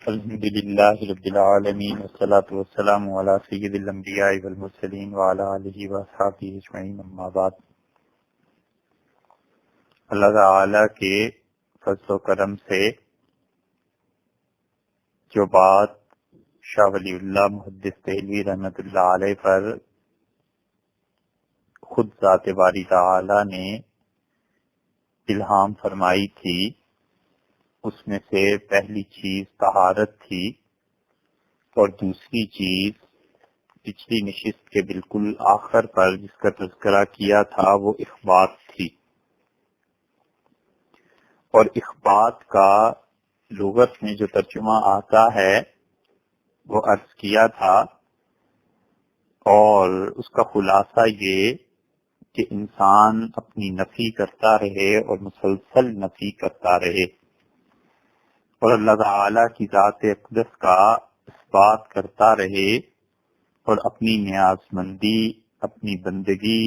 الحمد للہ رب العالمین والصلاة والسلام علی سید الانبیاء والمرسلین وعلی آلہ واصحابہ اجمعین، اما بعد۔ اللہ تعالی کے فضل و کرم سے جو بات شاہ ولی اللہ محدث دہلوی رحمۃ اللہ علیہ پر خود ذات باری تعالی نے الہام فرمائی تھی، اس میں سے پہلی چیز طہارت تھی، اور دوسری چیز پچھلی نشست کے بالکل آخر پر جس کا تذکرہ کیا تھا وہ اخبات تھی۔ اور اخبات کا لغت میں جو ترجمہ آتا ہے وہ عرض کیا تھا، اور اس کا خلاصہ یہ کہ انسان اپنی نفی کرتا رہے اور مسلسل نفی کرتا رہے، اور اللہ تعالی کی ذات اقدس کا اثبات کرتا رہے، اور اپنی نیاز مندی، اپنی بندگی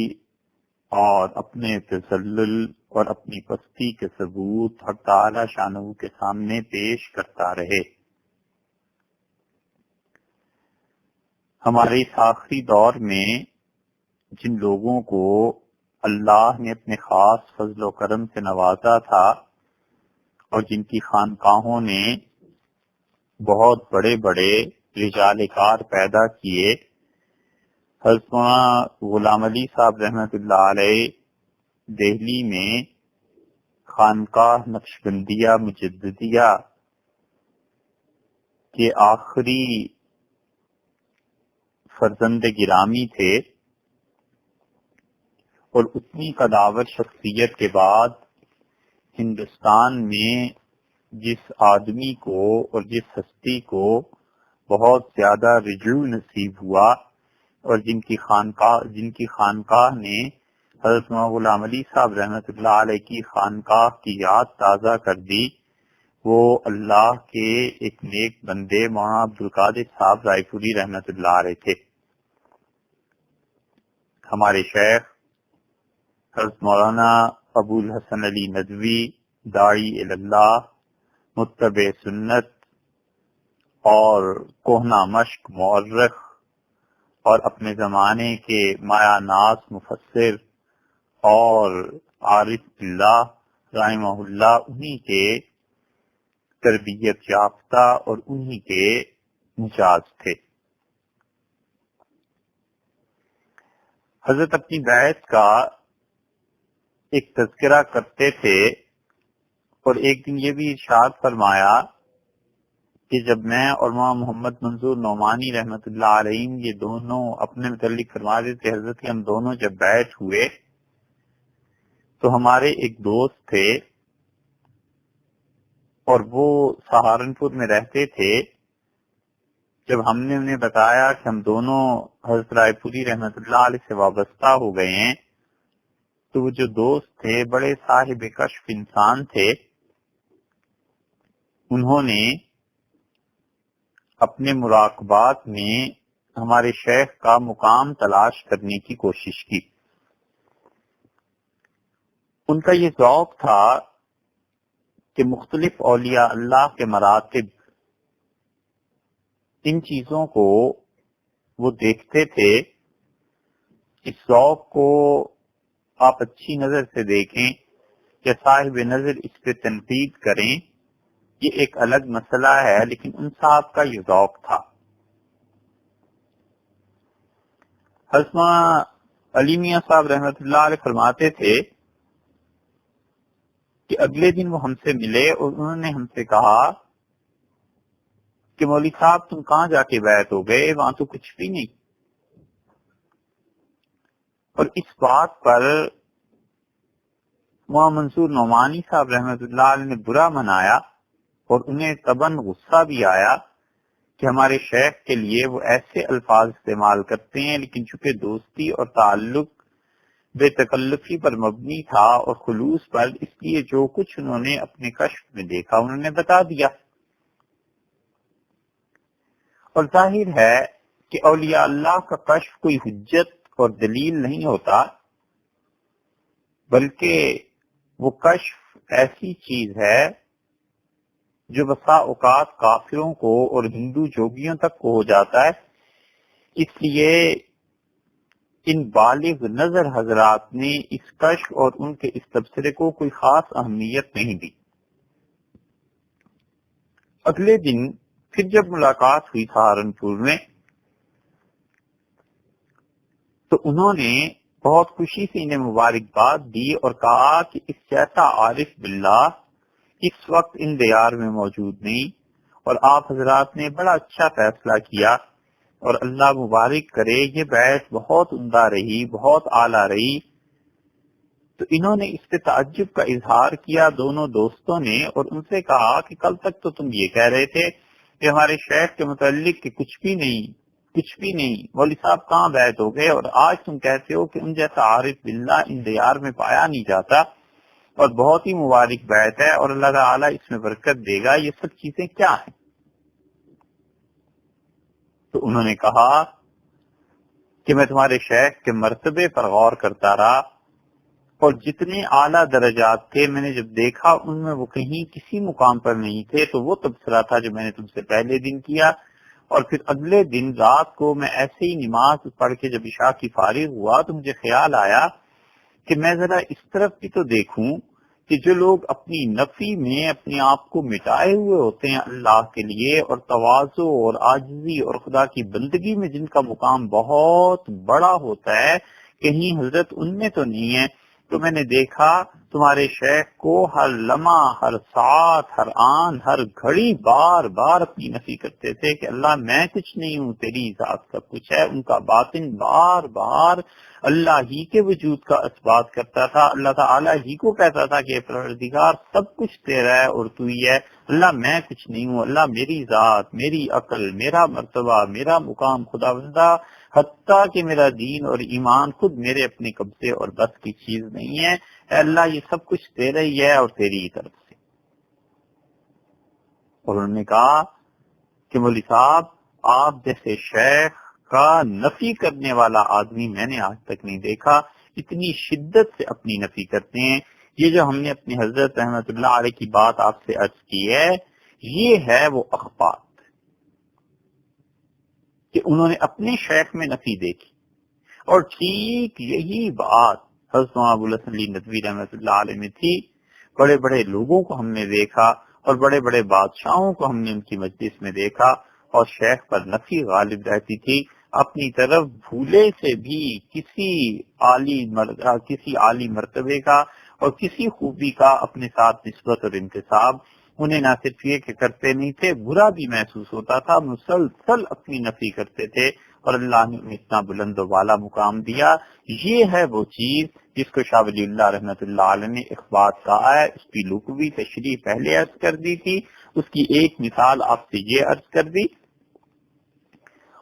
اور اپنے تذلل اور اپنی پستی کے ثبوت حق تعالی شانہ کے سامنے پیش کرتا رہے۔ ہمارے اس آخری دور میں جن لوگوں کو اللہ نے اپنے خاص فضل و کرم سے نوازا تھا اور جن کی خانقاہوں نے بہت بڑے بڑے رجال کار پیدا کیے، حضرت غلام علی صاحب رحمۃ اللہ علیہ دہلی میں خانقاہ نقشبندیہ مجددیہ کے آخری فرزند گرامی تھے، اور اتنی قداور شخصیت کے بعد ہندوستان میں جس آدمی کو اور جس ہستی کو بہت زیادہ رجوع نصیب ہوا اور جن کی خانقاہ نے حضرت غلام علی صاحب رحمۃ اللہ علیہ کی خانقاہ کی یاد تازہ کر دی، وہ اللہ کے ایک نیک بندے مولانا عبدالقادر صاحب رائے پوری رحمۃ اللہ علیہ تھے۔ ہمارے شیخ حضرت مولانا ابو الحسن علی ندوی داعی اللہ، متبع سنت اور کوہنا مشق مورخ اور اپنے زمانے کے مایا ناز مفسر اور عارف اللہ رحمہ اللہ، انہی کے تربیت یافتہ اور انہی کے مجاز تھے۔ حضرت اپنی بیعت کا ایک تذکرہ کرتے تھے، اور ایک دن یہ بھی ارشاد فرمایا کہ جب میں اور مولانا محمد منظور نعمانی رحمۃ اللہ علیہ یہ دونوں اپنے متعلق فرما دیتے حضرت کہ ہم دونوں جب بیعت ہوئے تو ہمارے ایک دوست تھے اور وہ سہارنپور میں رہتے تھے۔ جب ہم نے انہیں بتایا کہ ہم دونوں حضرت رائے پوری رحمۃ اللہ علیہ سے وابستہ ہو گئے ہیں، تو وہ جو دوست تھے بڑے صاحب کشف انسان تھے، انہوں نے اپنے مراقبات میں ہمارے شیخ کا مقام تلاش کرنے کی کوشش کی۔ ان کا یہ ذوق تھا کہ مختلف اولیاء اللہ کے مراتب، ان چیزوں کو وہ دیکھتے تھے۔ اس ذوق کو آپ اچھی نظر سے دیکھیں یا صاحب نظر اس پہ تنقید کریں، یہ ایک الگ مسئلہ ہے، لیکن ان صاحب کا یہ ذوق تھا۔ حضرت علی میاں صاحب رحمۃ اللہ علیہ فرماتے تھے کہ اگلے دن وہ ہم سے ملے اور انہوں نے ہم سے کہا کہ مولوی صاحب تم کہاں جا کے بیعت ہو گئے، وہاں تو کچھ بھی نہیں۔ اور اس بات پر مولانا منصور نعمانی صاحب رحمۃ اللہ علیہ نے برا منایا، اور انہیں طبعاً غصہ بھی آیا کہ ہمارے شیخ کے لیے وہ ایسے الفاظ استعمال کرتے ہیں، لیکن چونکہ دوستی اور تعلق بے تکلفی پر مبنی تھا اور خلوص پر، اس لیے جو کچھ انہوں نے اپنے کشف میں دیکھا انہوں نے بتا دیا۔ اور ظاہر ہے کہ اولیاء اللہ کا کشف کوئی حجت اور دلیل نہیں ہوتا، بلکہ وہ کشف ایسی چیز ہے جو بسا اوقات کافروں کو اور ہندو جوگیوں تک کو ہو جاتا ہے۔ اس لیے ان بالغ نظر حضرات نے اس کشف اور ان کے اس تبصرے کو کوئی خاص اہمیت نہیں دی۔ اگلے دن پھر جب ملاقات ہوئی سہارنپور میں تو انہوں نے بہت خوشی سے انہیں مبارکباد دی اور کہا کہ اس جیسا عارف باللہ اس وقت ان دیار میں موجود نہیں، اور آپ حضرات نے بڑا اچھا فیصلہ کیا، اور اللہ مبارک کرے یہ بیعت بہت عمدہ رہی، بہت اعلیٰ رہی۔ تو انہوں نے اس پہ تعجب کا اظہار کیا دونوں دوستوں نے، اور ان سے کہا کہ کل تک تو تم یہ کہہ رہے تھے کہ ہمارے شیخ کے متعلق کہ کچھ بھی نہیں، مولوی صاحب کہاں بیعت ہو گئے، اور آج تم کہتے ہو کہ ان جیسا عارف باللہ ان دیار میں پایا نہیں جاتا، اور بہت ہی مبارک بیعت ہے اور اللہ تعالیٰ اس میں برکت دے گا، یہ سب چیزیں کیا ہیں؟ تو انہوں نے کہا کہ میں تمہارے شیخ کے مرتبے پر غور کرتا رہا، اور جتنے اعلیٰ درجات تھے میں نے جب دیکھا ان میں وہ کہیں کسی مقام پر نہیں تھے، تو وہ تبصرہ تھا جو میں نے تم سے پہلے دن کیا۔ اور پھر اگلے دن رات کو میں ایسے ہی نماز پڑھ کے جب عشاء کی فارغ ہوا تو مجھے خیال آیا کہ میں ذرا اس طرف بھی تو دیکھوں کہ جو لوگ اپنی نفی میں اپنے آپ کو مٹائے ہوئے ہوتے ہیں اللہ کے لیے، اور تواضع اور عاجزی اور خدا کی بندگی میں جن کا مقام بہت بڑا ہوتا ہے، کہیں حضرت ان میں تو نہیں ہے۔ تو میں نے دیکھا تمہارے شیخ کو ہر لمحہ، ہر ساتھ، ہر آن، ہر گھڑی بار بار اپنی نفی کرتے تھے کہ اللہ میں کچھ نہیں ہوں، تیری ذات کا کچھ ہے۔ ان کا باطن بار بار اللہ ہی کے وجود کا اثبات کرتا تھا، اللہ تعالیٰ ہی کو کہتا تھا کہ پروردگار سب کچھ تیرا ہے اور تو ہی ہے، اللہ میں کچھ نہیں ہوں، اللہ میری ذات، میری عقل، میرا مرتبہ، میرا مقام خدا بندہ، حتیٰ کہ میرا دین اور ایمان خود میرے اپنے قبضے اور بس کی چیز نہیں ہے، اے اللہ یہ سب کچھ تیرا ہی ہے اور تیری ہی طرف سے۔ اور انہوں نے کہا کہ مولوی صاحب آپ جیسے شیخ کا نفی کرنے والا آدمی میں نے آج تک نہیں دیکھا، اتنی شدت سے اپنی نفی کرتے ہیں۔ یہ جو ہم نے اپنی حضرت رحمت اللہ علیہ کی بات آپ سے عرض کی ہے، یہ ہے وہ اخبار کہ انہوں نے اپنے شیخ میں نفی دیکھی، اور ٹھیک یہی بات حضرت ابو الحسن علی ندوی رحمۃ اللہ علیہ میں تھی۔ بڑے بڑے لوگوں کو ہم نے دیکھا اور بڑے بڑے بادشاہوں کو ہم نے ان کی مجلس میں دیکھا، اور شیخ پر نفی غالب رہتی تھی۔ اپنی طرف بھولے سے بھی کسی عالی مرتبے کا اور کسی خوبی کا اپنے ساتھ نسبت اور انتساب انہیں نہ صرف یہ کہ کرتے نہیں تھے، برا بھی محسوس ہوتا تھا، مسلسل اپنی نفی کرتے تھے، اور اللہ نے انہیں اتنا بلند و بالا مقام دیا۔ یہ ہے وہ چیز جس کو شاہ ولی اللہ رحمۃ اللہ علیہ نے اخبات کہا ہے۔ اس کی لغوی تشریح پہلے عرض کر دی تھی، اس کی ایک مثال آپ سے یہ عرض کر دی،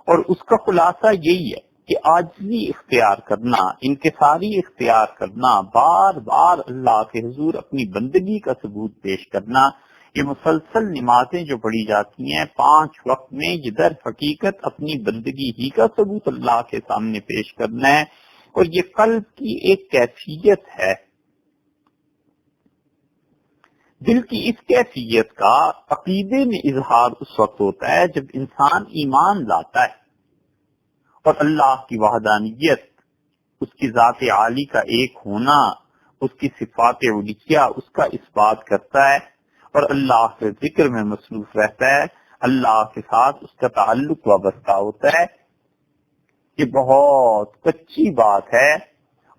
اور اس کا خلاصہ یہی ہے کہ عاجزی اختیار کرنا، انکساری اختیار کرنا، بار بار اللہ کے حضور اپنی بندگی کا ثبوت پیش کرنا، یہ مسلسل نمازیں جو پڑھی جاتی ہیں 5 وقت میں، یہ در حقیقت اپنی بندگی ہی کا ثبوت اللہ کے سامنے پیش کرنا ہے، اور یہ قلب کی ایک کیفیت ہے۔ دل کی اس کیفیت کا عقیدے میں اظہار اس وقت ہوتا ہے جب انسان ایمان لاتا ہے اور اللہ کی وحدانیت، اس کی ذات عالی کا ایک ہونا، اس کی صفات علیہ، اس کا اثبات کرتا ہے، اور اللہ کے ذکر میں مصروف رہتا ہے، اللہ کے ساتھ اس کا تعلق وابستہ ہوتا ہے۔ یہ بہت کچی بات ہے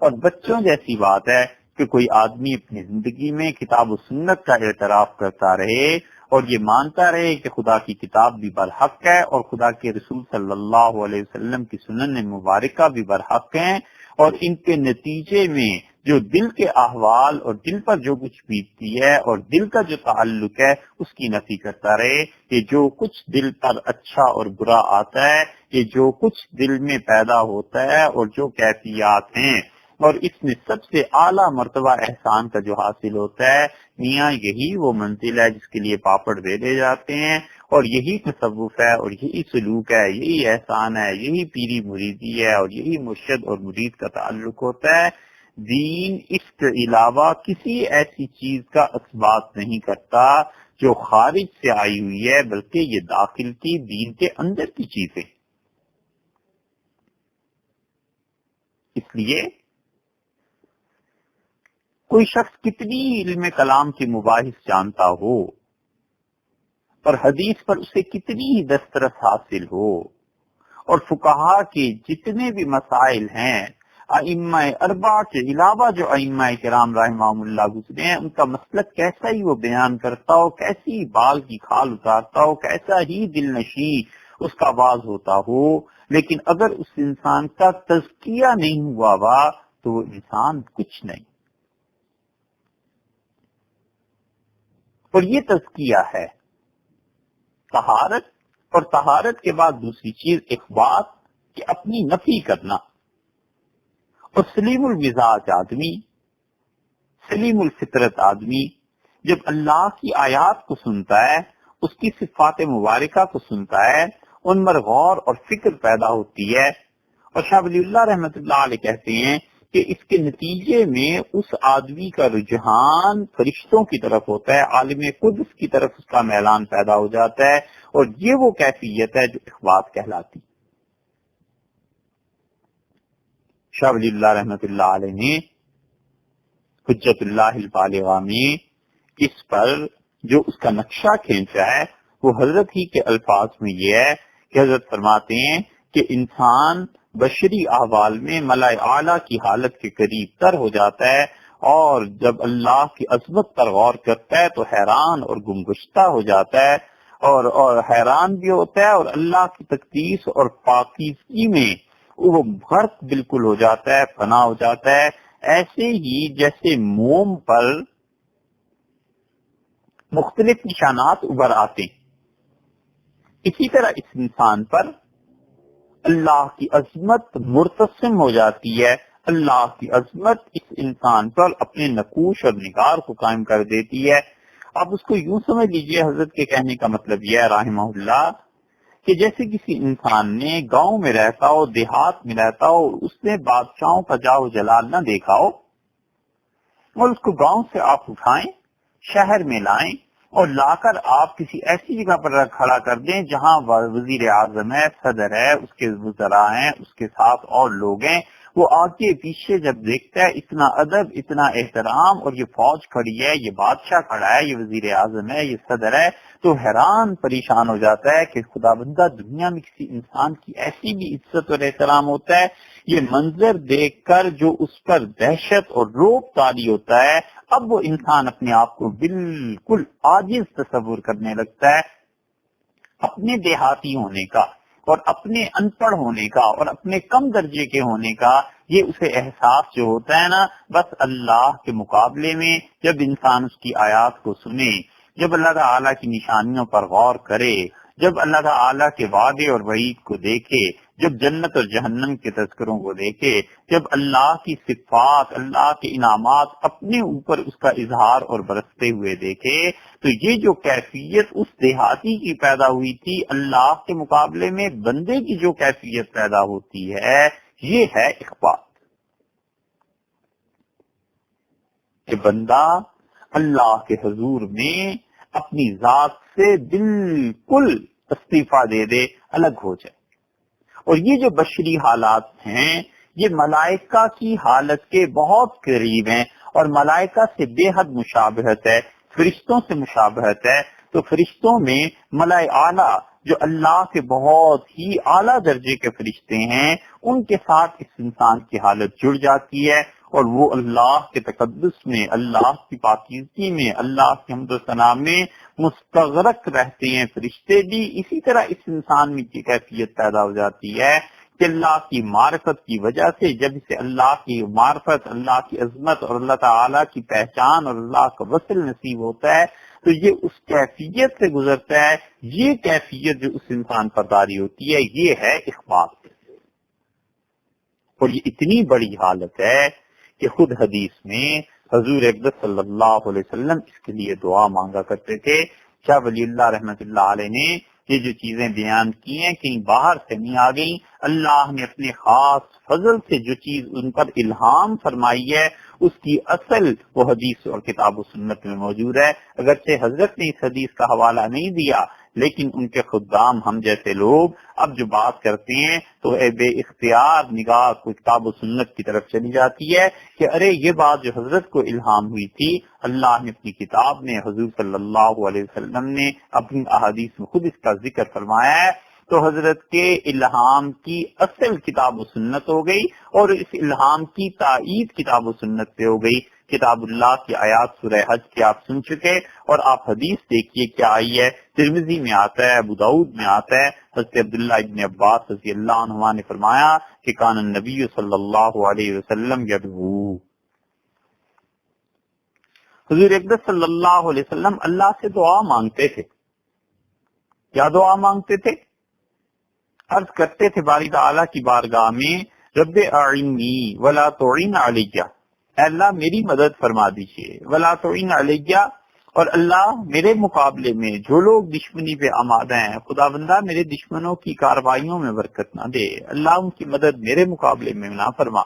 اور بچوں جیسی بات ہے کہ کوئی آدمی اپنی زندگی میں کتاب و سنت کا اعتراف کرتا رہے اور یہ مانتا رہے کہ خدا کی کتاب بھی برحق ہے اور خدا کے رسول صلی اللہ علیہ وسلم کی سنن مبارکہ بھی برحق ہیں، اور ان کے نتیجے میں جو دل کے احوال اور دل پر جو کچھ بیتتی ہے اور دل کا جو تعلق ہے اس کی نفی کرتا رہے کہ جو کچھ دل پر اچھا اور برا آتا ہے، یہ جو کچھ دل میں پیدا ہوتا ہے اور جو کیفیات ہیں، اور اس میں سب سے اعلیٰ مرتبہ احسان کا جو حاصل ہوتا ہے، میاں یہی وہ منزل ہے جس کے لیے پاپڑ بیلے جاتے ہیں، اور یہی تصوف ہے اور یہی سلوک ہے، یہی احسان ہے، یہی پیری مریدی ہے، اور یہی مرشد اور مرید کا تعلق ہوتا ہے۔ دین اس کے علاوہ کسی ایسی چیز کا اثبات نہیں کرتا جو خارج سے آئی ہوئی ہے، بلکہ یہ داخل کی دین کے اندر کی چیزیں. اس لیے کوئی شخص کتنی علم کلام کے مباحث جانتا ہو اور حدیث پر اسے کتنی ہی دسترس حاصل ہو، اور فقہا کے جتنے بھی مسائل ہیں، ائمہ اربعہ کے علاوہ جو ائمہ کرام رحمہم اللہ گزرے ہیں، ان کا مسلک کیسا ہی وہ بیان کرتا ہو، کیسی بال کی کھال اتارتا ہو، کیسا ہی دل نشیں اس کا آواز ہوتا ہو، لیکن اگر اس انسان کا تزکیہ نہیں ہوا ہوا تو وہ انسان کچھ نہیں. اور یہ تزکیہ ہے طہارت، اور طہارت کے بعد دوسری چیز ایک بات کہ اپنی نفی کرنا. اور سلیم المزاج آدمی، سلیم الفطرت آدمی جب اللہ کی آیات کو سنتا ہے، اس کی صفات مبارکہ کو سنتا ہے، ان پر غور اور فکر پیدا ہوتی ہے. اور شاہ ولی اللہ رحمۃ اللہ علیہ کہتے ہیں کہ اس کے نتیجے میں اس آدمی کا رجحان فرشتوں کی طرف ہوتا ہے، عالم قدس کی طرف اس کا میلان پیدا ہو جاتا ہے، اور یہ وہ کیفیت ہے جو اخبات کہلاتی. شاہ ولی اللہ رحمۃ اللہ علیہ نے حجت اللہ البالغہ میں اس پر جو اس کا نقشہ کھینچا ہے وہ حضرت ہی کے الفاظ میں یہ ہے کہ حضرت فرماتے ہیں کہ انسان بشری احوال میں ملائے اعلیٰ کی حالت کے قریب تر ہو جاتا ہے، اور جب اللہ کی عظمت پر غور کرتا ہے تو حیران اور گمگشتہ ہو جاتا ہے، اور حیران بھی ہوتا ہے، اور اللہ کی تقدیس اور پاکیزگی میں وہ غرق بالکل ہو جاتا ہے، فنا ہو جاتا ہے. ایسے ہی جیسے موم پر مختلف نشانات ابھر آتے ہیں، اسی طرح اس انسان پر اللہ کی عظمت مرتسم ہو جاتی ہے. اللہ کی عظمت اس انسان پر اپنے نقوش اور نگار کو قائم کر دیتی ہے. اب اس کو یوں سمجھ لیجئے، حضرت کے کہنے کا مطلب یہ ہے رحمہ اللہ کہ جیسے کسی انسان نے گاؤں میں رہتا ہو، دیہات میں رہتا ہو، اس نے بادشاہوں کا جاہ و جلال نہ دیکھا ہو، اور اس کو گاؤں سے آپ اٹھائیں، شہر میں لائیں، اور لا کر آپ کسی ایسی جگہ پر کھڑا کر دیں جہاں وزیر اعظم ہے، صدر ہے، اس کے وزراء ہیں، اس کے ساتھ اور لوگ ہیں. وہ آگے پیچھے جب دیکھتا ہے اتنا ادب، اتنا احترام، اور یہ فوج کھڑی ہے، یہ بادشاہ کھڑا ہے، یہ وزیر اعظم ہے، یہ صدر ہے، تو حیران پریشان ہو جاتا ہے کہ خدا بندہ دنیا میں کسی انسان کی ایسی بھی عزت اور احترام ہوتا ہے. یہ منظر دیکھ کر جو اس پر دہشت اور روب طاری ہوتا ہے، اب وہ انسان اپنے آپ کو بالکل عاجز تصور کرنے لگتا ہے. اپنے دیہاتی ہونے کا، اور اپنے ان پڑھ ہونے کا، اور اپنے کم درجے کے ہونے کا یہ اسے احساس جو ہوتا ہے نا، بس اللہ کے مقابلے میں جب انسان اس کی آیات کو سنے، جب اللہ تعالیٰ کی نشانیوں پر غور کرے، جب اللہ تعالیٰ کے وعدے اور وعید کو دیکھے، جب جنت اور جہنم کے تذکروں کو دیکھے، جب اللہ کی صفات، اللہ کے انعامات اپنے اوپر اس کا اظہار اور برستے ہوئے دیکھے، تو یہ جو کیفیت اس دیہاتی کی پیدا ہوئی تھی، اللہ کے مقابلے میں بندے کی جو کیفیت پیدا ہوتی ہے، یہ ہے اخبات. کہ بندہ اللہ کے حضور میں اپنی ذات سے بالکل استعفیٰ دے دے، الگ ہو جائے. اور یہ جو بشری حالات ہیں یہ ملائکہ کی حالت کے بہت قریب ہیں، اور ملائکہ سے بے حد مشابہت ہے، فرشتوں سے مشابہت ہے. تو فرشتوں میں ملائے اعلیٰ جو اللہ کے بہت ہی اعلیٰ درجے کے فرشتے ہیں، ان کے ساتھ اس انسان کی حالت جڑ جاتی ہے، اور وہ اللہ کے تقدس میں، اللہ کی پاکیزگی میں، اللہ کی حمد و ثنا میں مستغرق رہتے ہیں فرشتے بھی. اسی طرح اس انسان میں کی کیفیت پیدا ہو جاتی ہے کہ اللہ کی معرفت کی وجہ سے جب اسے اللہ کی معرفت، اللہ کی عظمت اور اللہ تعالیٰ کی پہچان اور اللہ کا وصل نصیب ہوتا ہے، تو یہ اس کیفیت سے گزرتا ہے. یہ کیفیت جو اس انسان پر طاری ہوتی ہے یہ ہے اخبات. اور یہ اتنی بڑی حالت ہے کہ خود حدیث میں حضور اقدس صلی اللہ علیہ وسلم اس کے لیے دعا مانگا کرتے تھے. شاہ ولی اللہ رحمۃ اللہ علیہ نے یہ جو چیزیں بیان کی ہیں کہیں باہر سے نہیں آ گئی، اللہ نے اپنے خاص فضل سے جو چیز ان پر الہام فرمائی ہے اس کی اصل وہ حدیث اور کتاب و سنت میں موجود ہے۔ اگرچہ حضرت نے اس حدیث کا حوالہ نہیں دیا، لیکن ان کے خدام ہم جیسے لوگ اب جو بات کرتے ہیں تو بے اختیار نگاہ کو کتاب و سنت کی طرف چلی جاتی ہے کہ ارے یہ بات جو حضرت کو الہام ہوئی تھی، اللہ نے اپنی کتاب میں، حضور صلی اللہ علیہ وسلم نے اپنی احادیث میں خود اس کا ذکر فرمایا ہے، تو حضرت کے الہام کی اصل کتاب و سنت ہو گئی اور اس الہام کی تائید کتاب و سنت سے ہو گئی۔ کتاب اللہ کی آیات سورہ حج کی آپ سن چکے، اور آپ حدیث دیکھیے کیا آئی ہے، ترمذی میں آتا ہے، ابو داؤد میں آتا ہے، حضرت عبداللہ ابن عباس رضی اللہ عنہما نے فرمایا کہ کان النبی صلی اللہ علیہ وسلم یدعو، حضور اقدس صلی اللہ علیہ وسلم اللہ سے دعا مانگتے تھے۔ کیا دعا مانگتے تھے؟ عرض کرتے تھے باری تعالیٰ کی بارگاہ میں، رب اعنی ولا تعین علیہ، اے اللہ میری مدد فرما دیجیے، ولا تعین علیہ، اور اللہ میرے مقابلے میں جو لوگ دشمنی پہ آمادہ ہیں، خدا بندہ میرے دشمنوں کی کارروائیوں میں برکت نہ دے، اللہ ان کی مدد میرے مقابلے میں نہ فرما۔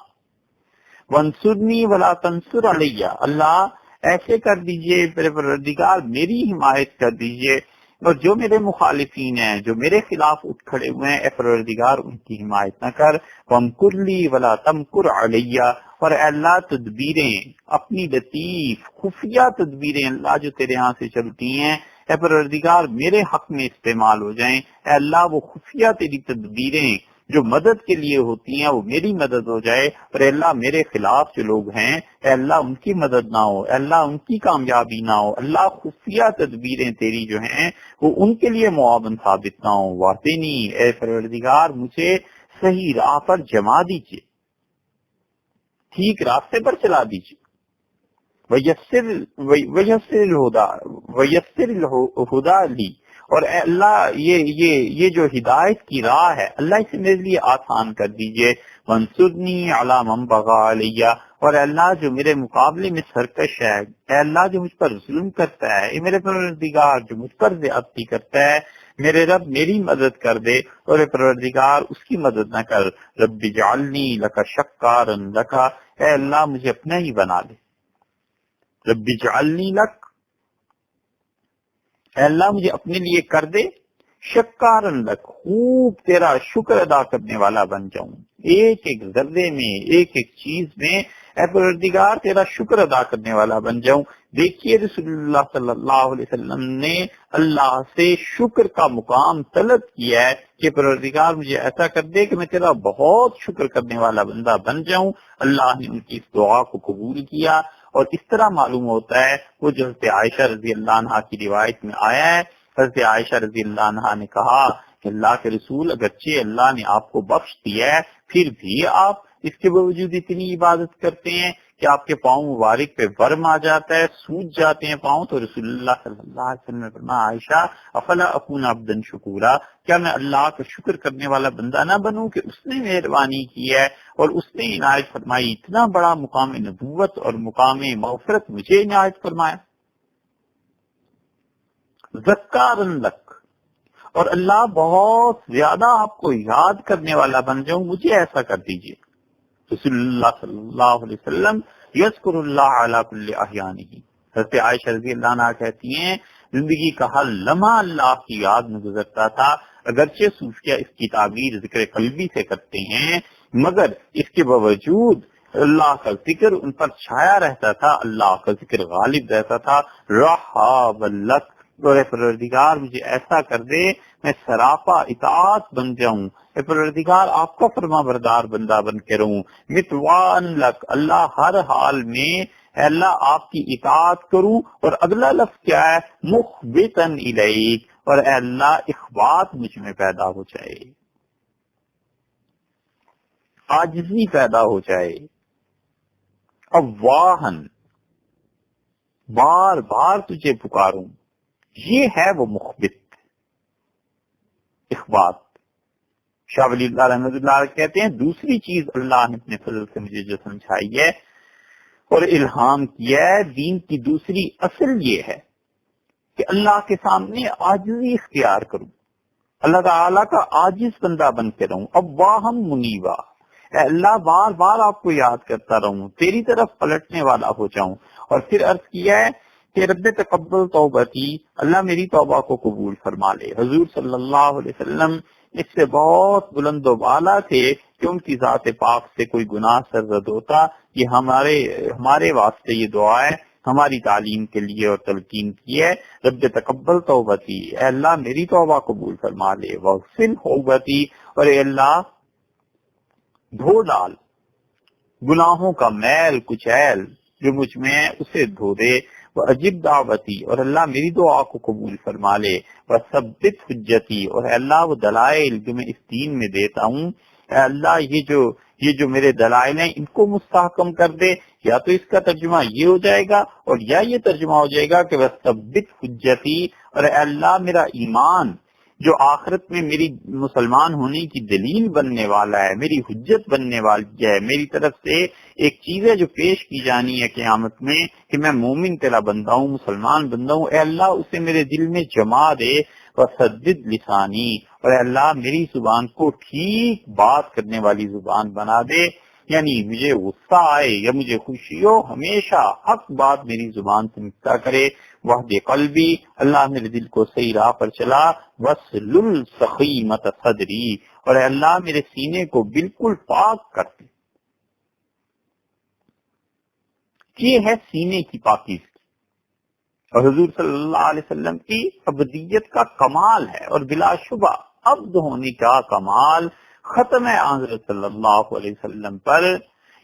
وانصرنی ولا تنصر علیہ، اللہ ایسے کر دیجئے میرے پروردگار میری حمایت کر دیجئے، اور جو میرے مخالفین ہیں، جو میرے خلاف اٹھ کھڑے ہوئے ہیں، اے پروردگار ان کی حمایت نہ کر۔ وامکر لی ولا تمکر علیہ، اور اے اللہ تدبیریں اپنی لطیف خفیہ تدبیریں اللہ جو تیرے ہاں سے چلتی ہیں، اے پروردگار میرے حق میں استعمال ہو جائیں، اے اللہ وہ خفیہ تیری تدبیریں جو مدد کے لیے ہوتی ہیں وہ میری مدد ہو جائے، اور اے اللہ میرے خلاف جو لوگ ہیں اے اللہ ان کی مدد نہ ہو، اے اللہ ان کی کامیابی نہ ہو، اللہ خفیہ تدبیریں تیری جو ہیں وہ ان کے لیے معاون ثابت نہ ہو۔ واطنی، اے پروردگار مجھے صحیح راہ پر جما دیجیے، ٹھیک راستے پر چلا دیجیے۔ ویسر الہدا لی، اور اے اللہ یہ جو ہدایت کی راہ ہے اللہ اسے میرے لیے آسان کر دیجئے۔ وانصرنی علی من بغی علیہ، اور اے اللہ جو میرے مقابلے میں سرکش ہے، اے اللہ جو مجھ پر ظلم کرتا ہے، اے میرے پروردگار جو مجھ پر زیادتی کرتا ہے، میرے رب میری مدد کر دے، اور اے پروردگار اس کی مدد نہ کر۔ رب اجعلنی لک شکارا لک، اے اللہ مجھے اپنا ہی بنا لے۔ رب اجعلنی لک، اے اللہ مجھے اپنے لیے کر دے، شکارن لک، خوب تیرا شکر ادا کرنے والا بن جاؤں، ایک ایک ذرے میں، ایک ایک چیز میں اے پروردگار تیرا شکر ادا کرنے والا بن جاؤں۔ دیکھیے رسول اللہ صلی اللہ علیہ وسلم نے اللہ سے شکر کا مقام طلب کیا ہے کہ پروردگار مجھے ایسا کر دے کہ میں تیرا بہت شکر کرنے والا بندہ بن جاؤں۔ اللہ نے ان کی اس دعا کو قبول کیا، اور اس طرح معلوم ہوتا ہے وہ جو حضرت عائشہ رضی اللہ عنہا کی روایت میں آیا ہے، حضرت عائشہ رضی اللہ عنہا نے کہا کہ اللہ کے رسول اگرچہ اللہ نے آپ کو بخش دیا ہے پھر بھی آپ اس کے باوجود اتنی عبادت کرتے ہیں کہ آپ کے پاؤں مبارک پہ ورم آ جاتا ہے، سوج جاتے ہیں پاؤں۔ تو رسول اللہ صلی اللہ علیہ وسلم نے فرمایا عائشہ افلا اکون عبدا شکورا، کیا میں اللہ کا شکر کرنے والا بندہ نہ بنوں کہ اس نے مہربانی کی ہے اور اس نے عنایت فرمائی، اتنا بڑا مقام نبوت اور مقام مغفرت مجھے عنایت فرمایا۔ ذکارن لک، اور اللہ بہت زیادہ آپ کو یاد کرنے والا بن جاؤں، مجھے ایسا کر دیجئے۔ رسول اللہ صلی اللہ علیہ وسلم یذکر اللہ علی کل احیانہ، حضرت عائشہ رضی اللہ عنہا کہتی ہیں زندگی کا ہر لمحہ اللہ کی یاد میں گزرتا تھا۔ اگرچہ صوفیہ اس کی تعبیر ذکر قلبی سے کرتے ہیں، مگر اس کے باوجود اللہ کا ذکر ان پر چھایا رہتا تھا، اللہ کا ذکر غالب رہتا تھا۔ رحاب لک، اور اے پروردگار مجھے ایسا کر دے میں سراپا اطاعت بن جاؤں، اے پروردگار آپ کا فرما بردار بندہ بن کے رہوں۔ متوان لک، اللہ ہر حال میں اے اللہ آپ کی اطاعت کروں، اور اگلا لفظ کیا ہے؟ مخبتاً الیک، اور اے اللہ اخبات مجھ میں پیدا ہو جائے، عاجزی پیدا ہو جائے، اواہن بار بار تجھے پکاروں، یہ ہے وہ مخبت اخبات۔ شاہ ولی اللہ رحمۃ اللہ علیہ کہتے ہیں دوسری چیز اللہ نے اپنے فضل سے مجھے جو سمجھائی ہے اور الہام کیا ہے، دین کی دوسری اصل یہ ہے کہ اللہ کے سامنے عاجزی اختیار کروں، اللہ تعالیٰ کا عاجز بندہ بن کے رہوں، اب واہم منیبا، اے اللہ بار بار آپ کو یاد کرتا رہوں، تیری طرف پلٹنے والا ہو جاؤں۔ اور پھر عرض کیا ہے کہ رب تقبل توبتی، اللہ میری توبہ کو قبول فرما لے۔ حضور صلی اللہ علیہ وسلم اس سے بہت بلند و بالا تھے کہ ان کی ذات پاک سے کوئی گناہ سرزد ہوتا، یہ ہمارے واسطے یہ دعا ہے، ہماری تعلیم کے لیے اور تلقین کی ہے۔ رب تقبل توبتی، اے اللہ میری توبہ قبول فرما لے، واغسل حوبتی، اور اے اللہ دھو ڈال گناہوں کا میل کچیل جو مجھ میں ہے اسے دھو دے، وَأَجِبْ دعوتی، اور اللہ میری دعا کو قبول فرما لے، وَثَبِّتْ حجتی، اور اے اللہ وہ دلائل جو میں اس دین میں دیتا ہوں، اے اللہ یہ جو میرے دلائل ہیں ان کو مستحکم کر دے۔ یا تو اس کا ترجمہ یہ ہو جائے گا، اور یا یہ ترجمہ ہو جائے گا کہ وَثَبِّتْ حجتی، اور اے اللہ میرا ایمان جو آخرت میں میری مسلمان ہونے کی دلیل بننے والا ہے، میری حجت بننے والی ہے، میری طرف سے ایک چیز ہے جو پیش کی جانی ہے قیامت میں کہ میں مومن تیرا بندہ ہوں، مسلمان بندہ ہوں، اے اللہ اسے میرے دل میں جما دے، وسدد لسانی، اور اے اللہ میری زبان کو ٹھیک بات کرنے والی زبان بنا دے، یعنی مجھے غصہ آئے یا مجھے خوشی ہو ہمیشہ حق بات میری زبان سے نکلا کرے۔ وحد قلبی، اللہ میرے دل کو صحیح راہ پر چلا، وسلل سخیمت صدری، اور اے اللہ میرے سینے کو بالکل پاک کر دے۔ یہ ہے سینے کی پاکیزگی، اور حضور صلی اللہ علیہ وسلم کی ابدیت کا کمال ہے، اور بلا شبہ عبد ہونے کا کمال ختم حضرت صلی اللہ علیہ وسلم پر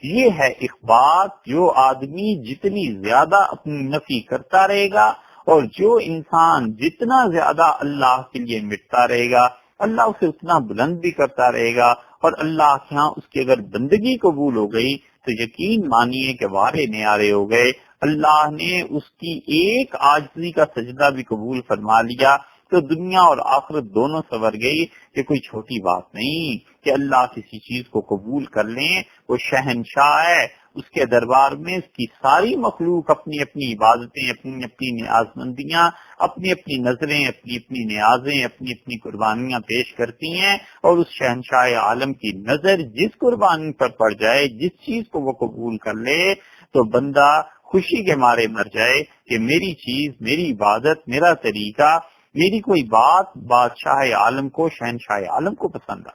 یہ ہے اخبار، جو آدمی جتنی زیادہ اپنی نفی کرتا رہے گا اور جو انسان جتنا زیادہ اللہ کے لیے مٹتا رہے گا اللہ اسے اتنا بلند بھی کرتا رہے گا، اور اللہ کے ہاں اس کی اگر بندگی قبول ہو گئی تو یقین مانیے کہ وارے نیارے ہو گئے، اللہ نے اس کی ایک عاجزی کا سجدہ بھی قبول فرما لیا تو دنیا اور آخرت دونوں سنور گئی۔ کہ کوئی چھوٹی بات نہیں کہ اللہ کسی چیز کو قبول کر لیں، وہ شہنشاہ ہے، اس کے دربار میں اس کی ساری مخلوق اپنی اپنی عبادتیں، اپنی اپنی نیازمندیاں، اپنی اپنی نظریں، اپنی اپنی نیازیں، اپنی اپنی قربانیاں پیش کرتی ہیں، اور اس شہنشاہ عالم کی نظر جس قربانی پر پڑ جائے، جس چیز کو وہ قبول کر لے تو بندہ خوشی کے مارے مر جائے کہ میری چیز، میری عبادت، میرا طریقہ، میری کوئی بات بادشاہ عالم کو، شہنشاہ عالم کو پسند آ۔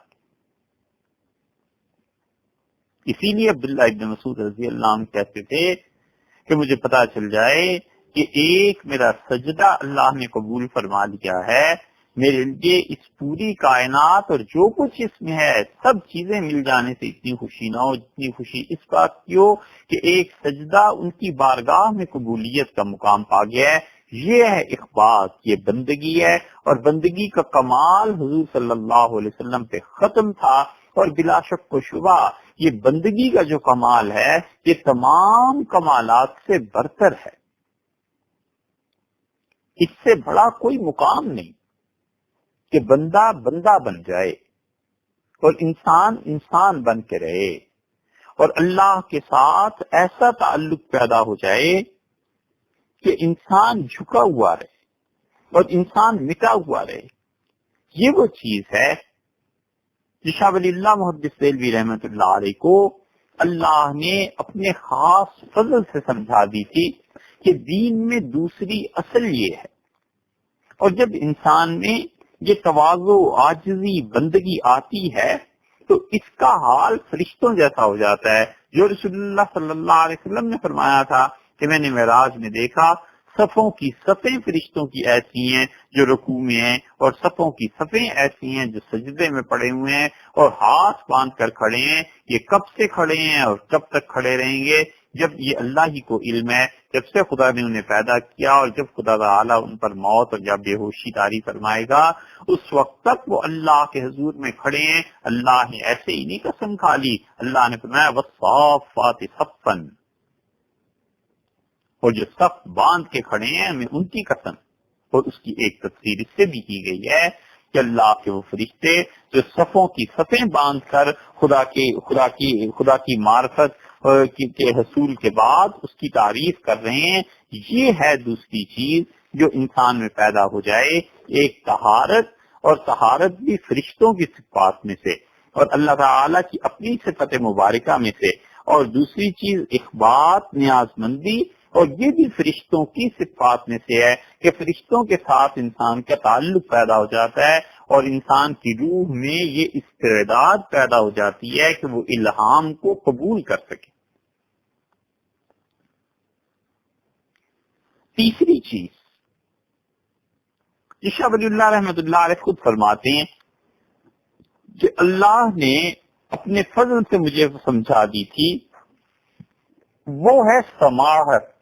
اسی لیے عبداللہ ابن مسعود رضی اللہ عنہ کہتے تھے کہ مجھے پتا چل جائے کہ ایک میرا سجدہ اللہ نے قبول فرما لیا ہے، میرے لیے اس پوری کائنات اور جو کچھ اس میں ہے سب چیزیں مل جانے سے اتنی خوشی نہ ہو جتنی خوشی اس بات کی ہو کہ ایک سجدہ ان کی بارگاہ میں قبولیت کا مقام پا گیا ہے۔ یہ ہے اخبار، یہ بندگی ہے، اور بندگی کا کمال حضور صلی اللہ علیہ وسلم پہ ختم تھا، اور بلا شک و شبہ یہ بندگی کا جو کمال ہے یہ تمام کمالات سے برتر ہے، اس سے بڑا کوئی مقام نہیں کہ بندہ بندہ بن جائے اور انسان انسان بن کے رہے، اور اللہ کے ساتھ ایسا تعلق پیدا ہو جائے کہ انسان جھکا ہوا رہے اور انسان مٹا ہوا رہے۔ یہ وہ چیز ہے جو شاہ ولی اللہ محدث دہلوی رحمۃ اللہ علیہ کو اللہ نے اپنے خاص فضل سے سمجھا دی تھی کہ دین میں دوسری اصل یہ ہے، اور جب انسان میں یہ تواضع، عاجزی، بندگی آتی ہے تو اس کا حال فرشتوں جیسا ہو جاتا ہے، جو رسول اللہ صلی اللہ علیہ وسلم نے فرمایا تھا کہ میں نے معراج میں دیکھا صفوں کی صفیں فرشتوں کی ایسی ہیں جو رکوع میں ہیں، اور صفوں کی صفیں ایسی ہیں جو سجدے میں پڑے ہوئے ہیں اور ہاتھ باندھ کر کھڑے ہیں۔ یہ کب سے کھڑے ہیں اور کب تک کھڑے رہیں گے؟ جب یہ اللہ ہی کو علم ہے، جب سے خدا نے انہیں پیدا کیا اور جب خدا تعالیٰ ان پر موت اور یا بے ہوشی طاری فرمائے گا اس وقت تک وہ اللہ کے حضور میں کھڑے ہیں۔ اللہ نے ایسے ہی نہیں قسم کھا لی، اللہ نے فرمایا والصافات صفا، اور جو صف باندھ کے کھڑے ہیں میں ان کی قسم۔ اور اس کی ایک تفسیر اس سے بھی کی گئی ہے کہ اللہ کے وہ فرشتے جو صفوں کی صفیں باندھ کر خدا کی معرفت کے حصول کے بعد اس کی تعریف کر رہے ہیں، یہ ہے دوسری چیز جو انسان میں پیدا ہو جائے، ایک طہارت اور طہارت بھی فرشتوں کی صفات میں سے اور اللہ تعالی کی اپنی صفت مبارکہ میں سے، اور دوسری چیز اخبات نیاز مندی، اور یہ بھی فرشتوں کی صفات میں سے ہے کہ فرشتوں کے ساتھ انسان کا تعلق پیدا ہو جاتا ہے اور انسان کی روح میں یہ استعداد پیدا ہو جاتی ہے کہ وہ الہام کو قبول کر سکے۔ تیسری چیز جو شاہ ولی اللہ رحمۃ اللہ علیہ خود فرماتے ہیں کہ اللہ نے اپنے فضل سے مجھے سمجھا دی تھی، وہ ہے سماحت۔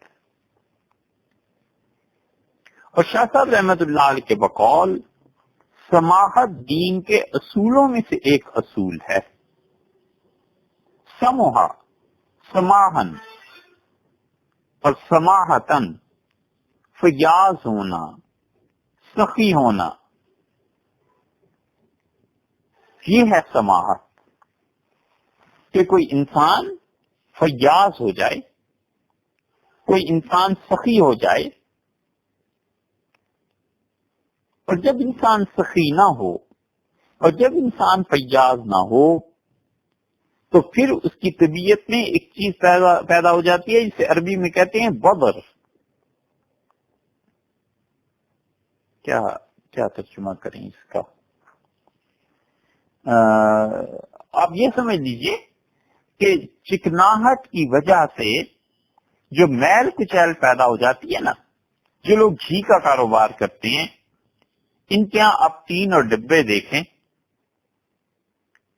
اور شاہ صاحب رحمۃ اللہ علیہ کے بقول سماحت دین کے اصولوں میں سے ایک اصول ہے۔ سموہا، سماہن اور سماحتن، فیاض ہونا، سخی ہونا، یہ ہے سماحت، کہ کوئی انسان فیاض ہو جائے، کوئی انسان سخی ہو جائے، اور جب انسان سخی نہ ہو اور جب انسان فیاض نہ ہو تو پھر اس کی طبیعت میں ایک چیز پیدا ہو جاتی ہے جسے عربی میں کہتے ہیں بدر۔ کیا ترجمہ کریں اس کا؟ آپ یہ سمجھ لیجئے کہ چکناہٹ کی وجہ سے جو میل کچیل پیدا ہو جاتی ہے نا، جو لوگ گھی کا کاروبار کرتے ہیں ان کے یہاں آپ ٹین اور ڈبے دیکھیں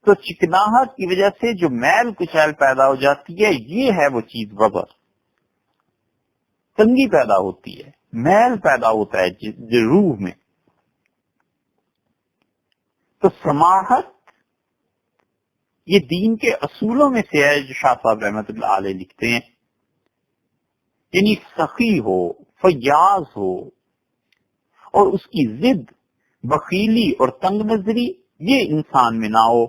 تو چکناہٹ کی وجہ سے جو میل کچیل پیدا ہو جاتی ہے یہ ہے وہ چیز وبر، تنگی پیدا ہوتی ہے، میل پیدا ہوتا ہے روح میں۔ تو سماحت یہ دین کے اصولوں میں سے ہے جو شاہ صاحب رحمۃ اللہ علیہ لکھتے ہیں، یعنی سخی ہو، فیاض ہو، اور اس کی ضد بخیلی اور تنگ نظری یہ انسان میں نہ ہو۔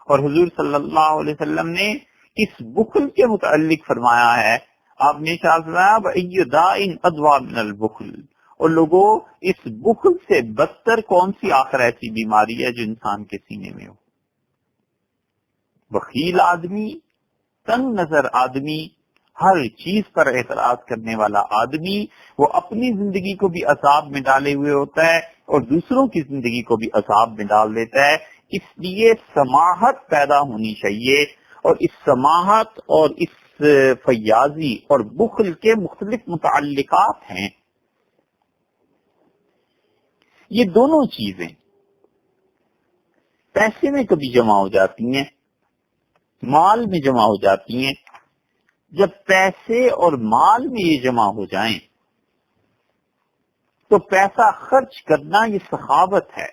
اور حضور صلی اللہ علیہ وسلم نے اس بخل کے متعلق فرمایا ہے، آپ نے فرمایا وَأَيُّ دَاءٍ أَدْوَىٰ مِنَ الْبُخْلِ، اور لوگوں اس بخل سے بدتر کون سی آخر ایسی بیماری ہے جو انسان کے سینے میں ہو؟ بخیل آدمی، تنگ نظر آدمی، ہر چیز پر اعتراض کرنے والا آدمی، وہ اپنی زندگی کو بھی عذاب میں ڈالے ہوئے ہوتا ہے اور دوسروں کی زندگی کو بھی عذاب میں ڈال دیتا ہے۔ اس لیے سماحت پیدا ہونی چاہیے، اور اس سماحت اور اس فیاضی اور بخل کے مختلف متعلقات ہیں۔ یہ دونوں چیزیں پیسے میں کبھی جمع ہو جاتی ہیں، مال میں جمع ہو جاتی ہیں۔ جب پیسے اور مال میں یہ جمع ہو جائیں تو پیسہ خرچ کرنا یہ سخاوت ہے،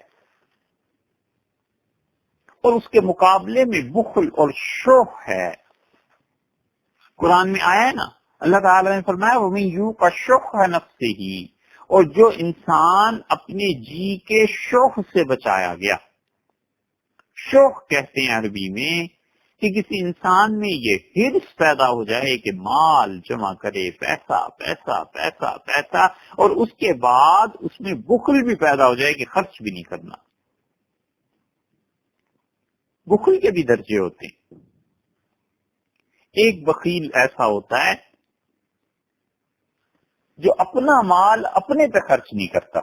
اور اس کے مقابلے میں بخل اور شح ہے۔ قرآن میں آیا ہے نا، اللہ تعالیٰ نے فرمایا وَمَن یُوقَ شُحَّ نَفْسِهِ، اور جو انسان اپنے جی کے شوق سے بچایا گیا۔ شوق کہتے ہیں عربی میں کہ کسی انسان میں یہ حرص پیدا ہو جائے کہ مال جمع کرے، پیسہ پیسہ پیسہ پیسہ، اور اس کے بعد اس میں بخل بھی پیدا ہو جائے کہ خرچ بھی نہیں کرنا۔ بخل کے بھی درجے ہوتے ہیں۔ ایک بخیل ایسا ہوتا ہے جو اپنا مال اپنے پہ خرچ نہیں کرتا،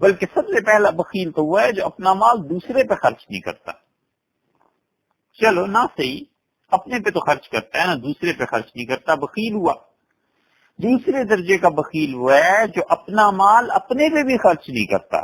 بلکہ سب سے پہلا بخیل تو وہ ہے جو اپنا مال دوسرے پہ خرچ نہیں کرتا۔ چلو نہ صحیح، اپنے پہ تو خرچ کرتا ہے نا، دوسرے پہ خرچ نہیں کرتا، بخیل ہوا۔ دوسرے درجے کا بخیل وہ ہے جو اپنا مال اپنے پہ بھی خرچ نہیں کرتا،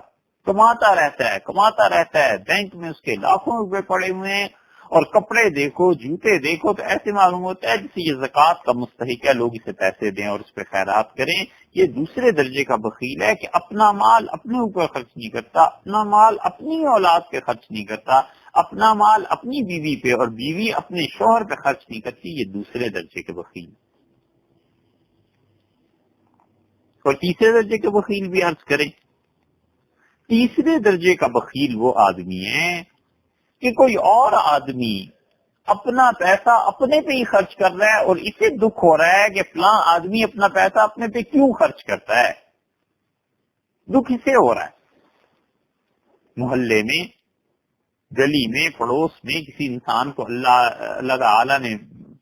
کماتا رہتا ہے، بینک میں اس کے لاکھوں روپے پڑے ہوئے ہیں، اور کپڑے دیکھو، جوتے دیکھو تو ایسے معلوم ہوتا ہے جسے یہ زکوٰۃ کا مستحق ہے، لوگ اسے پیسے دیں اور اس پہ خیرات کریں۔ یہ دوسرے درجے کا بخیل ہے کہ اپنا مال اپنے اوپر خرچ نہیں کرتا، اپنا مال اپنی اولاد پہ خرچ نہیں کرتا، اپنا مال اپنی بیوی پہ اور بیوی اپنے شوہر پہ خرچ نہیں کرتی۔ یہ دوسرے درجے کے بخیل۔ اور تیسرے درجے کے بخیل بھی عرض کریں، تیسرے درجے کا بخیل وہ آدمی ہے کہ کوئی اور آدمی اپنا پیسہ اپنے پہ ہی خرچ کر رہا ہے اور اسے دکھ ہو رہا ہے کہ فلاں آدمی اپنا پیسہ اپنے پہ کیوں خرچ کرتا ہے۔ دکھ اسے ہو رہا ہے، محلے میں، گلی میں، پڑوس میں کسی انسان کو اللہ تعالی نے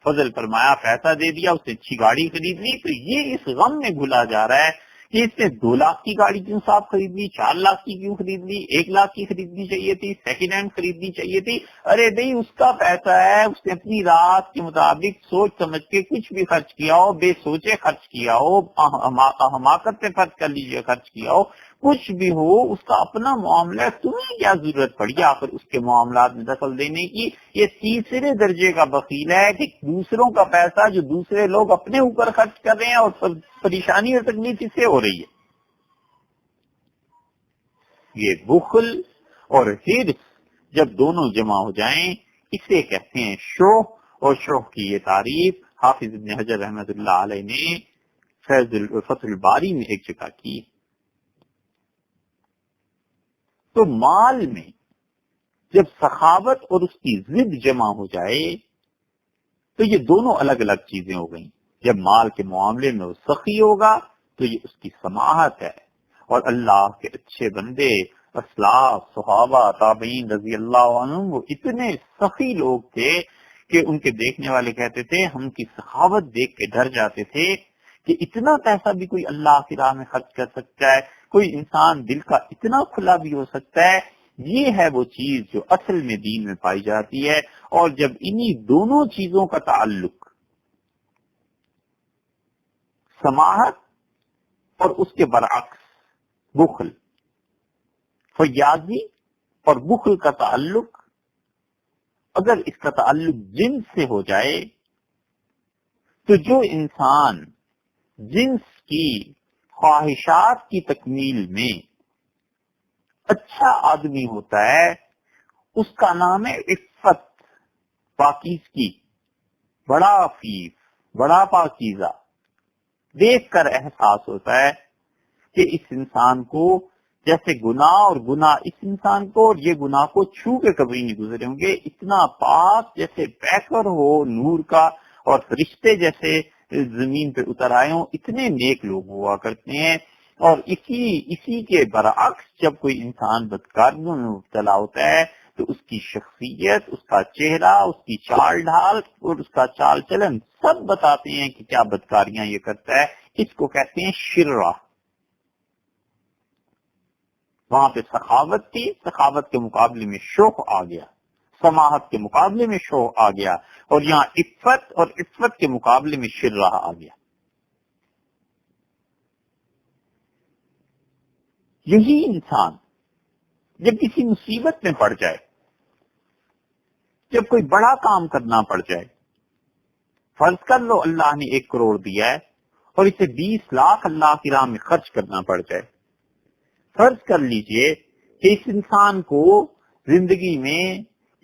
فضل فرمایا، پیسہ دے دیا، اس نے اچھی گاڑی خرید لی، تو یہ اس غم میں بھولا جا رہا ہے کہ اس نے 2 لاکھ کی گاڑی کیوں صاحب خرید لی، 4 لاکھ کی کیوں خرید لی، 1 لاکھ کی خریدنی چاہیے تھی، سیکنڈ ہینڈ خریدنی چاہیے تھی۔ ارے بھائی اس کا پیسہ ہے، اس نے اپنی رات کے مطابق سوچ سمجھ کے کچھ بھی خرچ کیا ہو، بے سوچے خرچ کیا ہو، حماقت سے خرچ کر لیجیے، خرچ کیا ہو، کچھ بھی ہو، اس کا اپنا معاملہ ہے، تمہیں کیا ضرورت پڑی آخر اس کے معاملات میں دخل دینے کی؟ یہ تیسرے درجے کا بخیل ہے کہ دوسروں کا پیسہ جو دوسرے لوگ اپنے اوپر خرچ کر رہے ہیں اور پریشانی اور تکلیف اس سے ہو رہی ہے۔ یہ بخل اور حرص جب دونوں جمع ہو جائیں اسے کہتے ہیں شوہ، اور شوہ کی یہ تعریف حافظ ابن حجر رحمۃ اللہ علیہ نے فتح الباری میں ایک جگہ کی۔ تو مال میں جب سخاوت اور اس کی ضد جمع ہو جائے تو یہ دونوں الگ الگ چیزیں ہو گئیں۔ جب مال کے معاملے میں وہ سخی ہوگا تو یہ اس کی سماحت ہے، اور اللہ کے اچھے بندے اسلاف، صحابہ، تابعین رضی اللہ عنہم وہ اتنے سخی لوگ تھے کہ ان کے دیکھنے والے کہتے تھے ہم کی سخاوت دیکھ کے ڈر جاتے تھے کہ اتنا پیسہ بھی کوئی اللہ کی راہ میں خرچ کر سکتا ہے، کوئی انسان دل کا اتنا کھلا بھی ہو سکتا ہے۔ یہ ہے وہ چیز جو اصل میں دین میں پائی جاتی ہے، اور جب انہی دونوں چیزوں کا تعلق سماحت اور اس کے برعکس بخل، فیاضی اور بخل کا تعلق، اگر اس کا تعلق جنس سے ہو جائے تو جو انسان جنس کی خواہشات کی تکمیل میں اچھا آدمی ہوتا ہے اس کا نام ہے عفت، پاکیزگی، بڑا عفیف، بڑا پاکیزہ۔ دیکھ کر احساس ہوتا ہے کہ اس انسان کو جیسے گناہ اور گناہ اس انسان کو اور یہ گناہ کو چھو کے کبھی نہیں گزرے ہوں گے، اتنا پاک جیسے پیکر ہو نور کا، اور فرشتے جیسے زمین پہ اتر آئے ہوں، اتنے نیک لوگ ہوا کرتے ہیں۔ اور اسی کے برعکس جب کوئی انسان بدکاریوں میں مبتلا ہوتا ہے تو اس کی شخصیت، اس کا چہرہ، اس کی چال ڈھال اور اس کا چال چلن سب بتاتے ہیں کہ کیا بدکاریاں یہ کرتا ہے۔ اس کو کہتے ہیں شرہ۔ وہاں پہ سخاوت تھی، سخاوت کے مقابلے میں شوق آ گیا، سماحت کے مقابلے میں شوق آ گیا، اور یہاں عفت اور عفت کے مقابلے میں شرہ آ گیا۔ یہی انسان جب کسی مصیبت میں پڑ جائے، جب کوئی بڑا کام کرنا پڑ جائے، فرض کر لو اللہ نے 1 کروڑ دیا ہے اور اسے 20 لاکھ اللہ کی راہ میں خرچ کرنا پڑ جائے، فرض کر لیجئے کہ اس انسان کو زندگی میں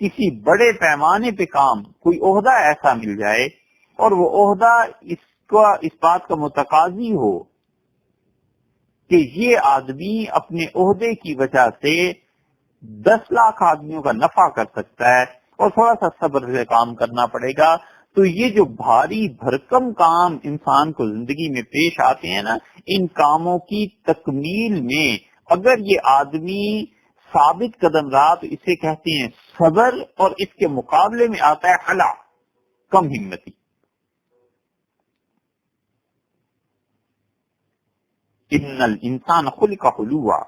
کسی بڑے پیمانے پہ کام، کوئی عہدہ ایسا مل جائے اور وہ عہدہ اس بات کا متقاضی ہو کہ یہ آدمی اپنے عہدے کی وجہ سے 10 لاکھ آدمیوں کا نفع کر سکتا ہے اور تھوڑا سا صبر سے کام کرنا پڑے گا، تو یہ جو بھاری بھرکم کام انسان کو زندگی میں پیش آتے ہیں نا، ان کاموں کی تکمیل میں اگر یہ آدمی ثابت قدم رہا تو اسے کہتے ہیں صبر، اور اس کے مقابلے میں آتا ہے حلا، کم ہمتی۔ ان الانسان خلق حلوا،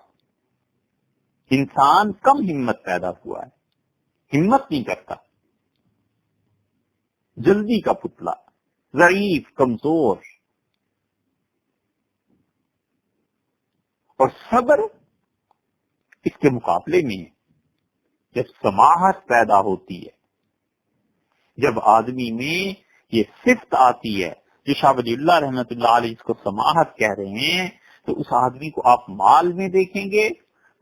انسان کم ہمت پیدا ہوا ہے، ہمت نہیں کرتا، جلدی کا پتلا، ضعیف، کمزور۔ اور صبر اس کے مقابلے میں جب سماحت پیدا ہوتی ہے، جب آدمی میں یہ صفت آتی ہے جو شاہ ولی اللہ رحمۃ اللہ علیہ اس کو سماحت کہہ رہے ہیں، تو اس آدمی کو آپ مال میں دیکھیں گے،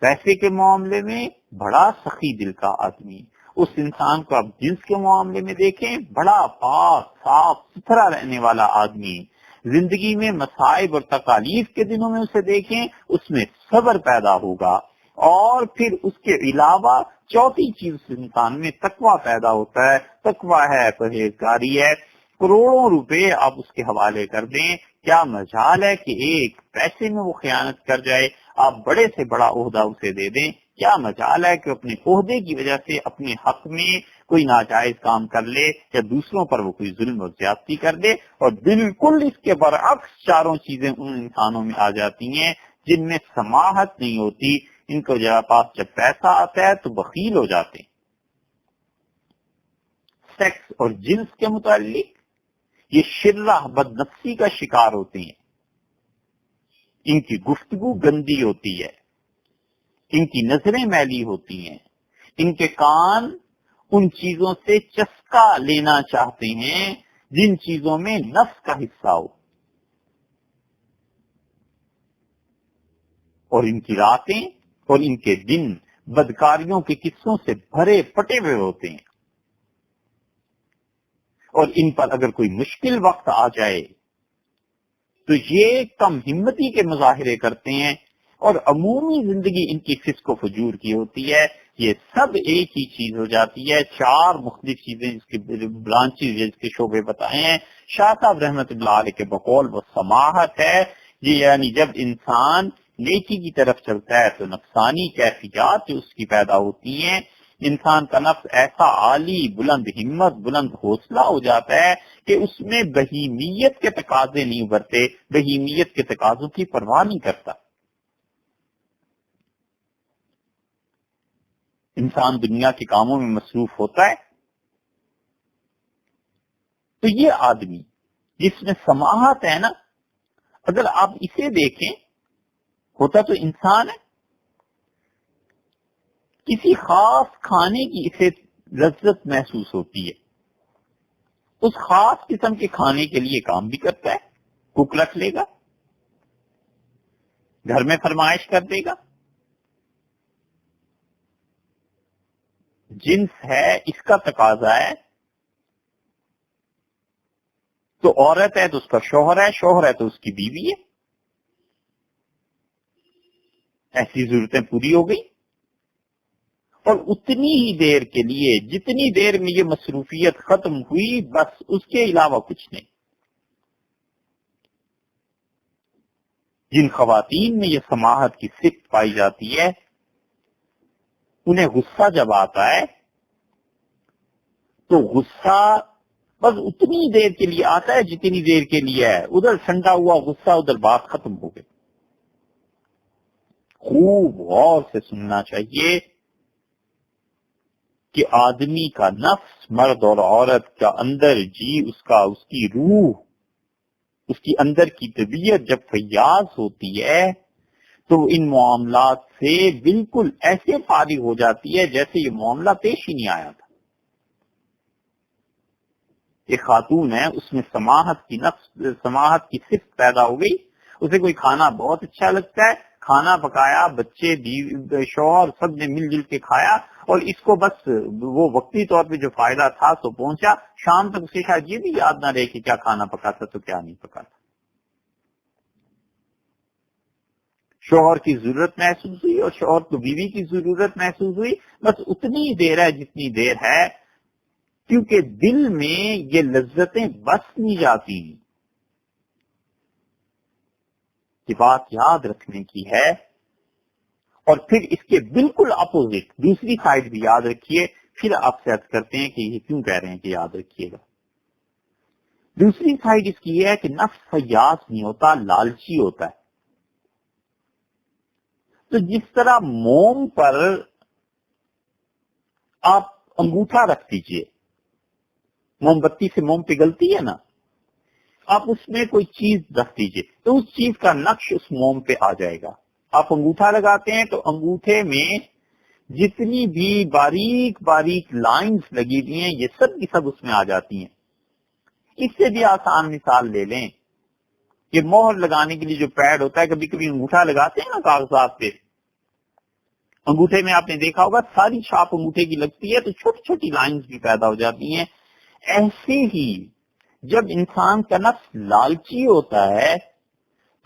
پیسے کے معاملے میں بڑا سخی دل کا آدمی، اس انسان کو آپ جنس کے معاملے میں دیکھیں بڑا پاک صاف ستھرا رہنے والا آدمی، زندگی میں مصائب اور تکالیف کے دنوں میں اسے دیکھیں اس میں صبر پیدا ہوگا، اور پھر اس کے علاوہ چوتھی چیز انسان میں تقوی پیدا ہوتا ہے۔ تقوی ہے پرہیزگاری ہے، کروڑوں روپے آپ اس کے حوالے کر دیں، کیا مجال ہے کہ ایک پیسے میں وہ خیانت کر جائے؟ آپ بڑے سے بڑا عہدہ اسے دے دیں، کیا مجال ہے کہ اپنے عہدے کی وجہ سے اپنے حق میں کوئی ناجائز کام کر لے یا دوسروں پر وہ کوئی ظلم اور زیادتی کر دے؟ اور بالکل اس کے برعکس چاروں چیزیں ان انسانوں میں آ جاتی ہیں جن میں سماحت نہیں ہوتی، ان کو پاس جب پیسہ آتا ہے تو بخیل ہو جاتے ہیں۔ سیکس اور جنس کے متعلق یہ شرہ بد نفسی کا شکار ہوتے ہیں، ان کی گفتگو گندی ہوتی ہے، ان کی نظریں میلی ہوتی ہیں، ان کے کان ان چیزوں سے چسکا لینا چاہتے ہیں جن چیزوں میں نفس کا حصہ ہو، اور ان کی راتیں اور ان کے دن بدکاریوں کے قصوں سے بھرے پٹے ہوئے ہوتے ہیں، اور ان پر اگر کوئی مشکل وقت آ جائے تو یہ کم ہمتی کے مظاہرے کرتے ہیں، اور عمومی زندگی ان کی فسق و فجور کی ہوتی ہے۔ یہ سب ایک ہی چیز ہو جاتی ہے، چار مختلف چیزیں جس کے برانچز جس کے شعبے بتائے ہیں۔ شاہ صاحب رحمت اللہ علیہ کے بقول وہ سماحت ہے، یہ یعنی جب انسان نیکی کی طرف چلتا ہے تو نفسانی کیفیات جو اس کی پیدا ہوتی ہیں، انسان کا نفس ایسا عالی بلند ہمت بلند حوصلہ ہو جاتا ہے کہ اس میں بہیمیت کے تقاضے نہیں ابھرتے، بہیمیت کے تقاضوں کی پرواہ نہیں کرتا۔ انسان دنیا کے کاموں میں مصروف ہوتا ہے، تو یہ آدمی جس میں سماحت ہے نا، اگر آپ اسے دیکھیں، ہوتا تو انسان ہے، کسی خاص کھانے کی اسے لذت محسوس ہوتی ہے، اس خاص قسم کے کھانے کے لیے کام بھی کرتا ہے، کوک رکھ لے گا، گھر میں فرمائش کر دے گا۔ جنس ہے، اس کا تقاضا ہے، تو عورت ہے تو اس کا شوہر ہے، شوہر ہے تو اس کی بیوی ہے، ایسی ضرورتیں پوری ہو گئی، اور اتنی ہی دیر کے لیے جتنی دیر میں یہ مصروفیت ختم ہوئی، بس اس کے علاوہ کچھ نہیں۔ جن خواتین میں یہ سماحت کی صفت پائی جاتی ہے، انہیں غصہ جب آتا ہے تو غصہ بس اتنی دیر کے لیے آتا ہے جتنی دیر کے لیے ہے، ادھر ٹھنڈا ہوا غصہ، ادھر بات ختم ہو گئی۔ خوب غور سے سننا چاہیے کہ آدمی کا نفس، مرد اور عورت کا اندر جی، اس کی روح، اس کی اندر کی طبیعت جب فیاض ہوتی ہے تو ان معاملات سے بالکل ایسے فارغ ہو جاتی ہے جیسے یہ معاملہ پیش ہی نہیں آیا تھا۔ ایک خاتون ہے، اس میں سماحت کی صفت پیدا ہو گئی، اسے کوئی کھانا بہت اچھا لگتا ہے، کھانا پکایا، بچے شوہر سب نے مل جل کے کھایا، اور اس کو بس وہ وقتی طور پہ جو فائدہ تھا سو پہنچا، شام تک اسے شاید یہ بھی یاد نہ رہے کہ کیا کھانا پکاتا تو کیا نہیں پکاتا۔ شوہر کی ضرورت محسوس ہوئی اور شوہر کو بیوی کی ضرورت محسوس ہوئی، بس اتنی دیر ہے جتنی دیر ہے، کیونکہ دل میں یہ لذتیں بس نہیں جاتی۔ یہ بات یاد رکھنے کی ہے، اور پھر اس کے بالکل اپوزٹ دوسری سائڈ بھی یاد رکھیے، پھر آپ سے عرض کرتے ہیں کہ یہ کیوں کہہ رہے ہیں کہ یاد رکھیے گا۔ دوسری سائڈ اس کی یہ ہے کہ نفس فیاض نہیں ہوتا، لالچی ہوتا ہے۔ تو جس طرح موم پر آپ انگوٹھا رکھ دیجئے، موم بتی سے موم پگھلتی ہے نا، آپ اس میں کوئی چیز رکھ دیجئے تو اس چیز کا نقش اس موم پہ آ جائے گا۔ آپ انگوٹھا لگاتے ہیں تو انگوٹھے میں جتنی بھی باریک باریک لائنز لگی ہوئی ہیں یہ سب کی سب اس میں آ جاتی ہیں۔ اس سے بھی آسان مثال لے لیں کہ مہر لگانے کے لیے جو پیڈ ہوتا ہے، کبھی کبھی انگوٹھا لگاتے ہیں نا کاغذات پہ، انگوٹھے میں آپ نے دیکھا ہوگا ساری چھاپ انگوٹھے کی لگتی ہے تو چھوٹی چھوٹی لائنز بھی پیدا ہو جاتی ہیں۔ ایسے ہی جب انسان کا نفس لالچی ہوتا ہے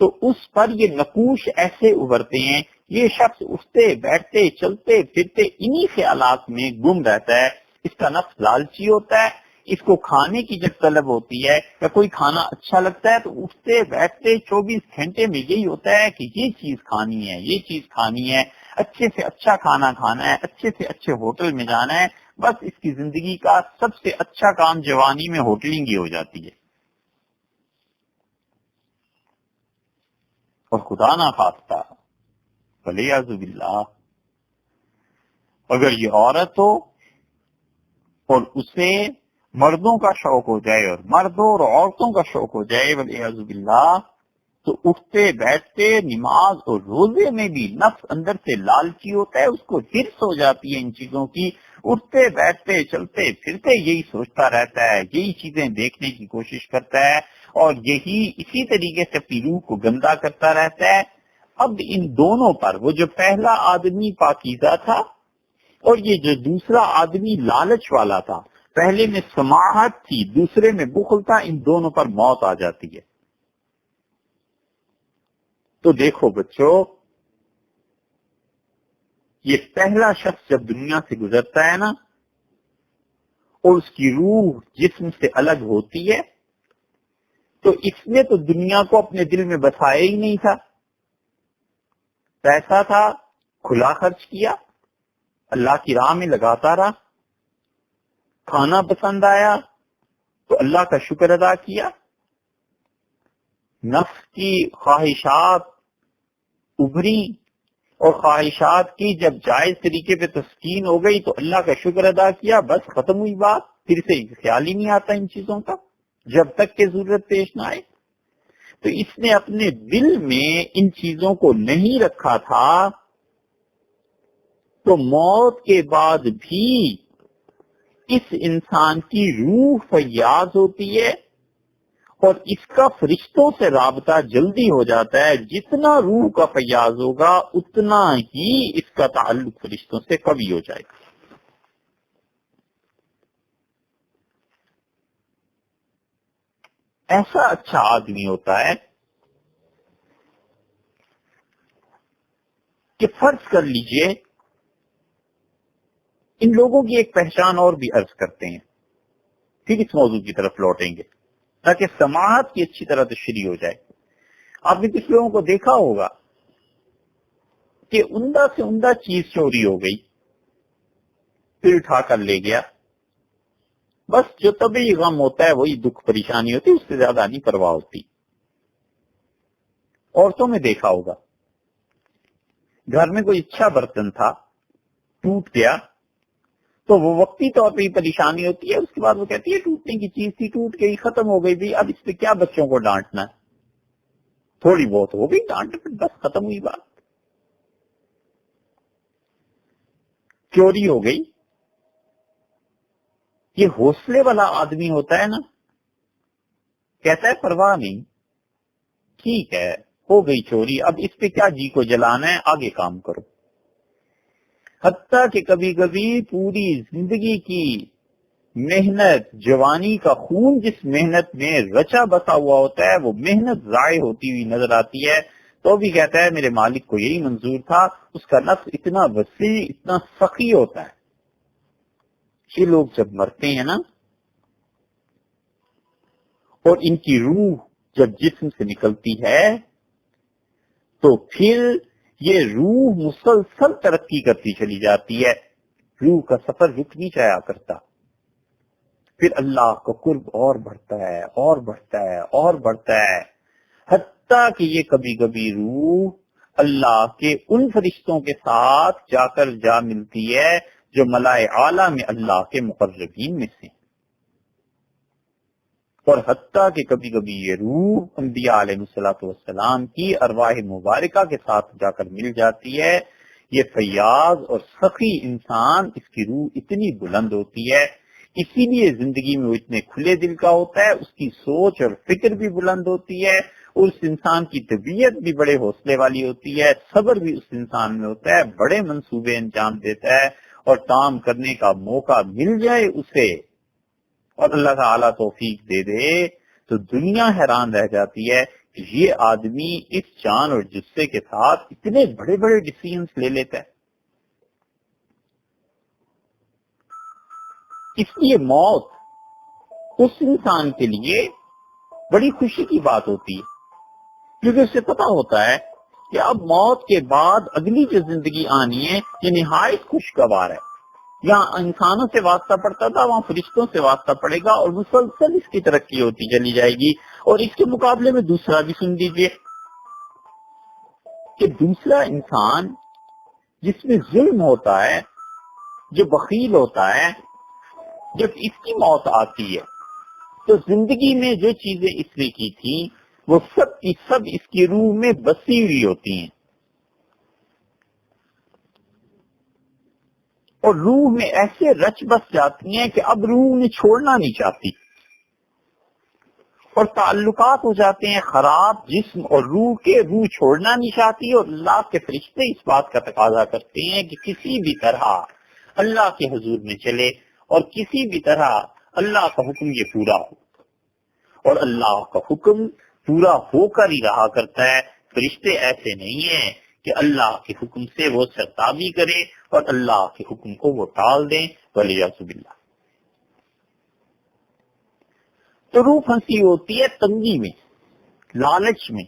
تو اس پر یہ نقوش ایسے ابھرتے ہیں، یہ شخص اٹھتے بیٹھتے چلتے پھرتے انہی خیالات میں گم رہتا ہے، اس کا نفس لالچی ہوتا ہے، اس کو کھانے کی جب طلب ہوتی ہے یا کوئی کھانا اچھا لگتا ہے تو اٹھتے بیٹھتے 24 گھنٹے میں یہی ہوتا ہے کہ یہ چیز کھانی ہے، یہ چیز کھانی ہے، اچھے سے اچھا کھانا کھانا ہے، اچھے سے اچھے ہوٹل میں جانا ہے. بس اس کی زندگی کا سب سے اچھا کام جوانی میں ہوٹلنگ ہی ہو جاتی ہے. اور خدا نہ خواستہ ولیعذ باللہ اگر یہ عورت ہو اور اسے مردوں کا شوق ہو جائے اور مردوں اور عورتوں کا شوق ہو جائے ولیعذ باللہ، تو اٹھتے بیٹھتے نماز اور روزے میں بھی نفس اندر سے لالچی ہوتا ہے، اس کو ہرس ہو جاتی ہے ان چیزوں کی. اٹھتے بیٹھتے چلتے پھرتے یہی سوچتا رہتا ہے، یہی چیزیں دیکھنے کی کوشش کرتا ہے اور یہی اسی طریقے سے اپنی روح کو گندا کرتا رہتا ہے. اب ان دونوں پر وہ جو پہلا آدمی پاکیزہ تھا اور یہ جو دوسرا آدمی لالچ والا تھا، پہلے میں سماحت تھی دوسرے میں بخل تھا، ان دونوں پر موت آ جاتی ہے. تو دیکھو بچوں، یہ پہلا شخص جب دنیا سے گزرتا ہے نا اور اس کی روح جسم سے الگ ہوتی ہے تو اس نے تو دنیا کو اپنے دل میں بسایا ہی نہیں تھا. پیسہ تھا کھلا خرچ کیا، اللہ کی راہ میں لگاتا رہا، کھانا پسند آیا تو اللہ کا شکر ادا کیا، نفس کی خواہشات ابھری اور خواہشات کی جب جائز طریقے پہ تسکین ہو گئی تو اللہ کا شکر ادا کیا، بس ختم ہوئی بات. پھر سے خیال ہی نہیں آتا ان چیزوں کا جب تک کہ ضرورت پیش نہ آئے. تو اس نے اپنے دل میں ان چیزوں کو نہیں رکھا تھا، تو موت کے بعد بھی اس انسان کی روح فیاض ہوتی ہے اور اس کا فرشتوں سے رابطہ جلدی ہو جاتا ہے. جتنا روح کا فیاض ہوگا اتنا ہی اس کا تعلق فرشتوں سے قوی ہو جائے گا. ایسا اچھا آدمی ہوتا ہے کہ فرض کر لیجئے، ان لوگوں کی ایک پہچان اور بھی عرض کرتے ہیں، پھر اس موضوع کی طرف لوٹیں گے تاکہ سماعت کی اچھی طرح تشریح ہو جائے. آپ نے کچھ لوگوں کو دیکھا ہوگا کہ عمدہ سے عمدہ چیز چوری ہو گئی، پھر اٹھا کر لے گیا، بس جو طبعی غم ہوتا ہے وہی دکھ پریشانی ہوتی، اس سے زیادہ نہیں پرواہ ہوتی. عورتوں میں دیکھا ہوگا، گھر میں کوئی اچھا برتن تھا ٹوٹ گیا تو وہ وقتی طور پہ ہی پریشانی ہوتی ہے، اس کے بعد وہ کہتی ہے ٹوٹنے کی چیز تھی، ٹوٹ گئی، ختم ہو گئی بھی، اب اس پہ کیا بچوں کو ڈانٹنا ہے، تھوڑی بہت ہو گئی ڈانٹ، بس ختم ہوئی بات. چوری ہو گئی، یہ حوصلے والا آدمی ہوتا ہے نا، کہتا ہے پرواہ نہیں، ٹھیک ہے ہو گئی چوری، اب اس پہ کیا جی کو جلانا ہے، آگے کام کرو. حتیٰ کہ کبھی کبھی پوری زندگی کی محنت، جوانی کا خون جس محنت میں رچا بسا ہوا ہوتا ہے وہ محنت ضائع ہوتی ہوئی نظر آتی ہے تو بھی کہتا ہے میرے مالک کو یہی منظور تھا. اس کا نفس اتنا وسیع، اتنا سخی ہوتا ہے. یہ لوگ جب مرتے ہیں نا اور ان کی روح جب جسم سے نکلتی ہے تو پھر یہ روح مسلسل ترقی کرتی چلی جاتی ہے، روح کا سفر رک نہیں جایا کرتا. پھر اللہ کا قرب اور بڑھتا ہے اور بڑھتا ہے اور بڑھتا ہے، حتیٰ کہ یہ کبھی کبھی روح اللہ کے ان فرشتوں کے ساتھ جا کر جا ملتی ہے جو ملائے اعلیٰ میں اللہ کے مقربین میں سے، اور حتیٰ کہ کبھی کبھی یہ روح انبیاء علیہ الصلوۃ والسلام کی ارواح مبارکہ کے ساتھ جا کر مل جاتی ہے. یہ فیاض اور سخی انسان، اس کی روح اتنی بلند ہوتی ہے، اسی لیے زندگی میں وہ اتنے کھلے دل کا ہوتا ہے، اس کی سوچ اور فکر بھی بلند ہوتی ہے، اس انسان کی طبیعت بھی بڑے حوصلے والی ہوتی ہے، صبر بھی اس انسان میں ہوتا ہے، بڑے منصوبے انجام دیتا ہے، اور کام کرنے کا موقع مل جائے اسے اور اللہ تعالیٰ توفیق دے دے تو دنیا حیران رہ جاتی ہے کہ یہ آدمی اس جان اور جثے کے ساتھ اتنے بڑے بڑے ڈیسیژنز لے لیتا ہے. اس لیے موت اس انسان کے لیے بڑی خوشی کی بات ہوتی ہے، کیونکہ اسے پتا ہوتا ہے کہ اب موت کے بعد اگلی جو زندگی آنی ہے یہ نہایت خوشگوار ہے. یہاں انسانوں سے واسطہ پڑتا تھا، وہاں فرشتوں سے واسطہ پڑے گا، اور مسلسل اس کی ترقی ہوتی چلی جائے گی. اور اس کے مقابلے میں دوسرا بھی سن لیجیے کہ دوسرا انسان جس میں ظلم ہوتا ہے، جو بخیل ہوتا ہے، جب اس کی موت آتی ہے تو زندگی میں جو چیزیں اس نے کی تھیں وہ سب کی سب اس کی روح میں بسی ہوئی ہوتی ہیں، اور روح میں ایسے رچ بس جاتی ہیں کہ اب روح انہیں چھوڑنا نہیں چاہتی، اور تعلقات ہو جاتے ہیں خراب جسم اور روح کے. روح چھوڑنا نہیں چاہتی، اور اللہ کے فرشتے اس بات کا تقاضا کرتے ہیں کہ کسی بھی طرح اللہ کے حضور میں چلے، اور کسی بھی طرح اللہ کا حکم یہ پورا ہو. اور اللہ کا حکم پورا ہو کر ہی رہا کرتا ہے. فرشتے ایسے نہیں ہیں کہ اللہ کے حکم سے وہ سرتابی کرے اور اللہ کے حکم کو وہ ٹال دیں، ولیعذ باللہ. تو روح پھنسی ہوتی ہے تنگی میں، لالچ میں،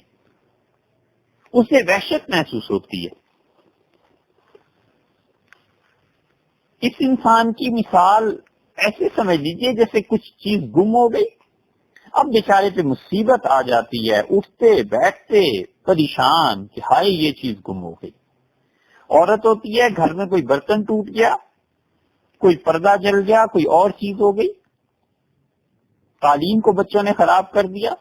اسے وحشت محسوس ہوتی ہے. اس انسان کی مثال ایسے سمجھ لیجئے جیسے کچھ چیز گم ہو گئی، اب بیچارے پہ مصیبت آ جاتی ہے، اٹھتے بیٹھتے پریشان کہ ہائے یہ چیز گم ہو گئی. عورت ہوتی ہے گھر میں کوئی برتن ٹوٹ گیا، کوئی پردہ جل گیا، کوئی اور چیز ہو گئی، تعلیم کو بچوں نے خراب کر دیا.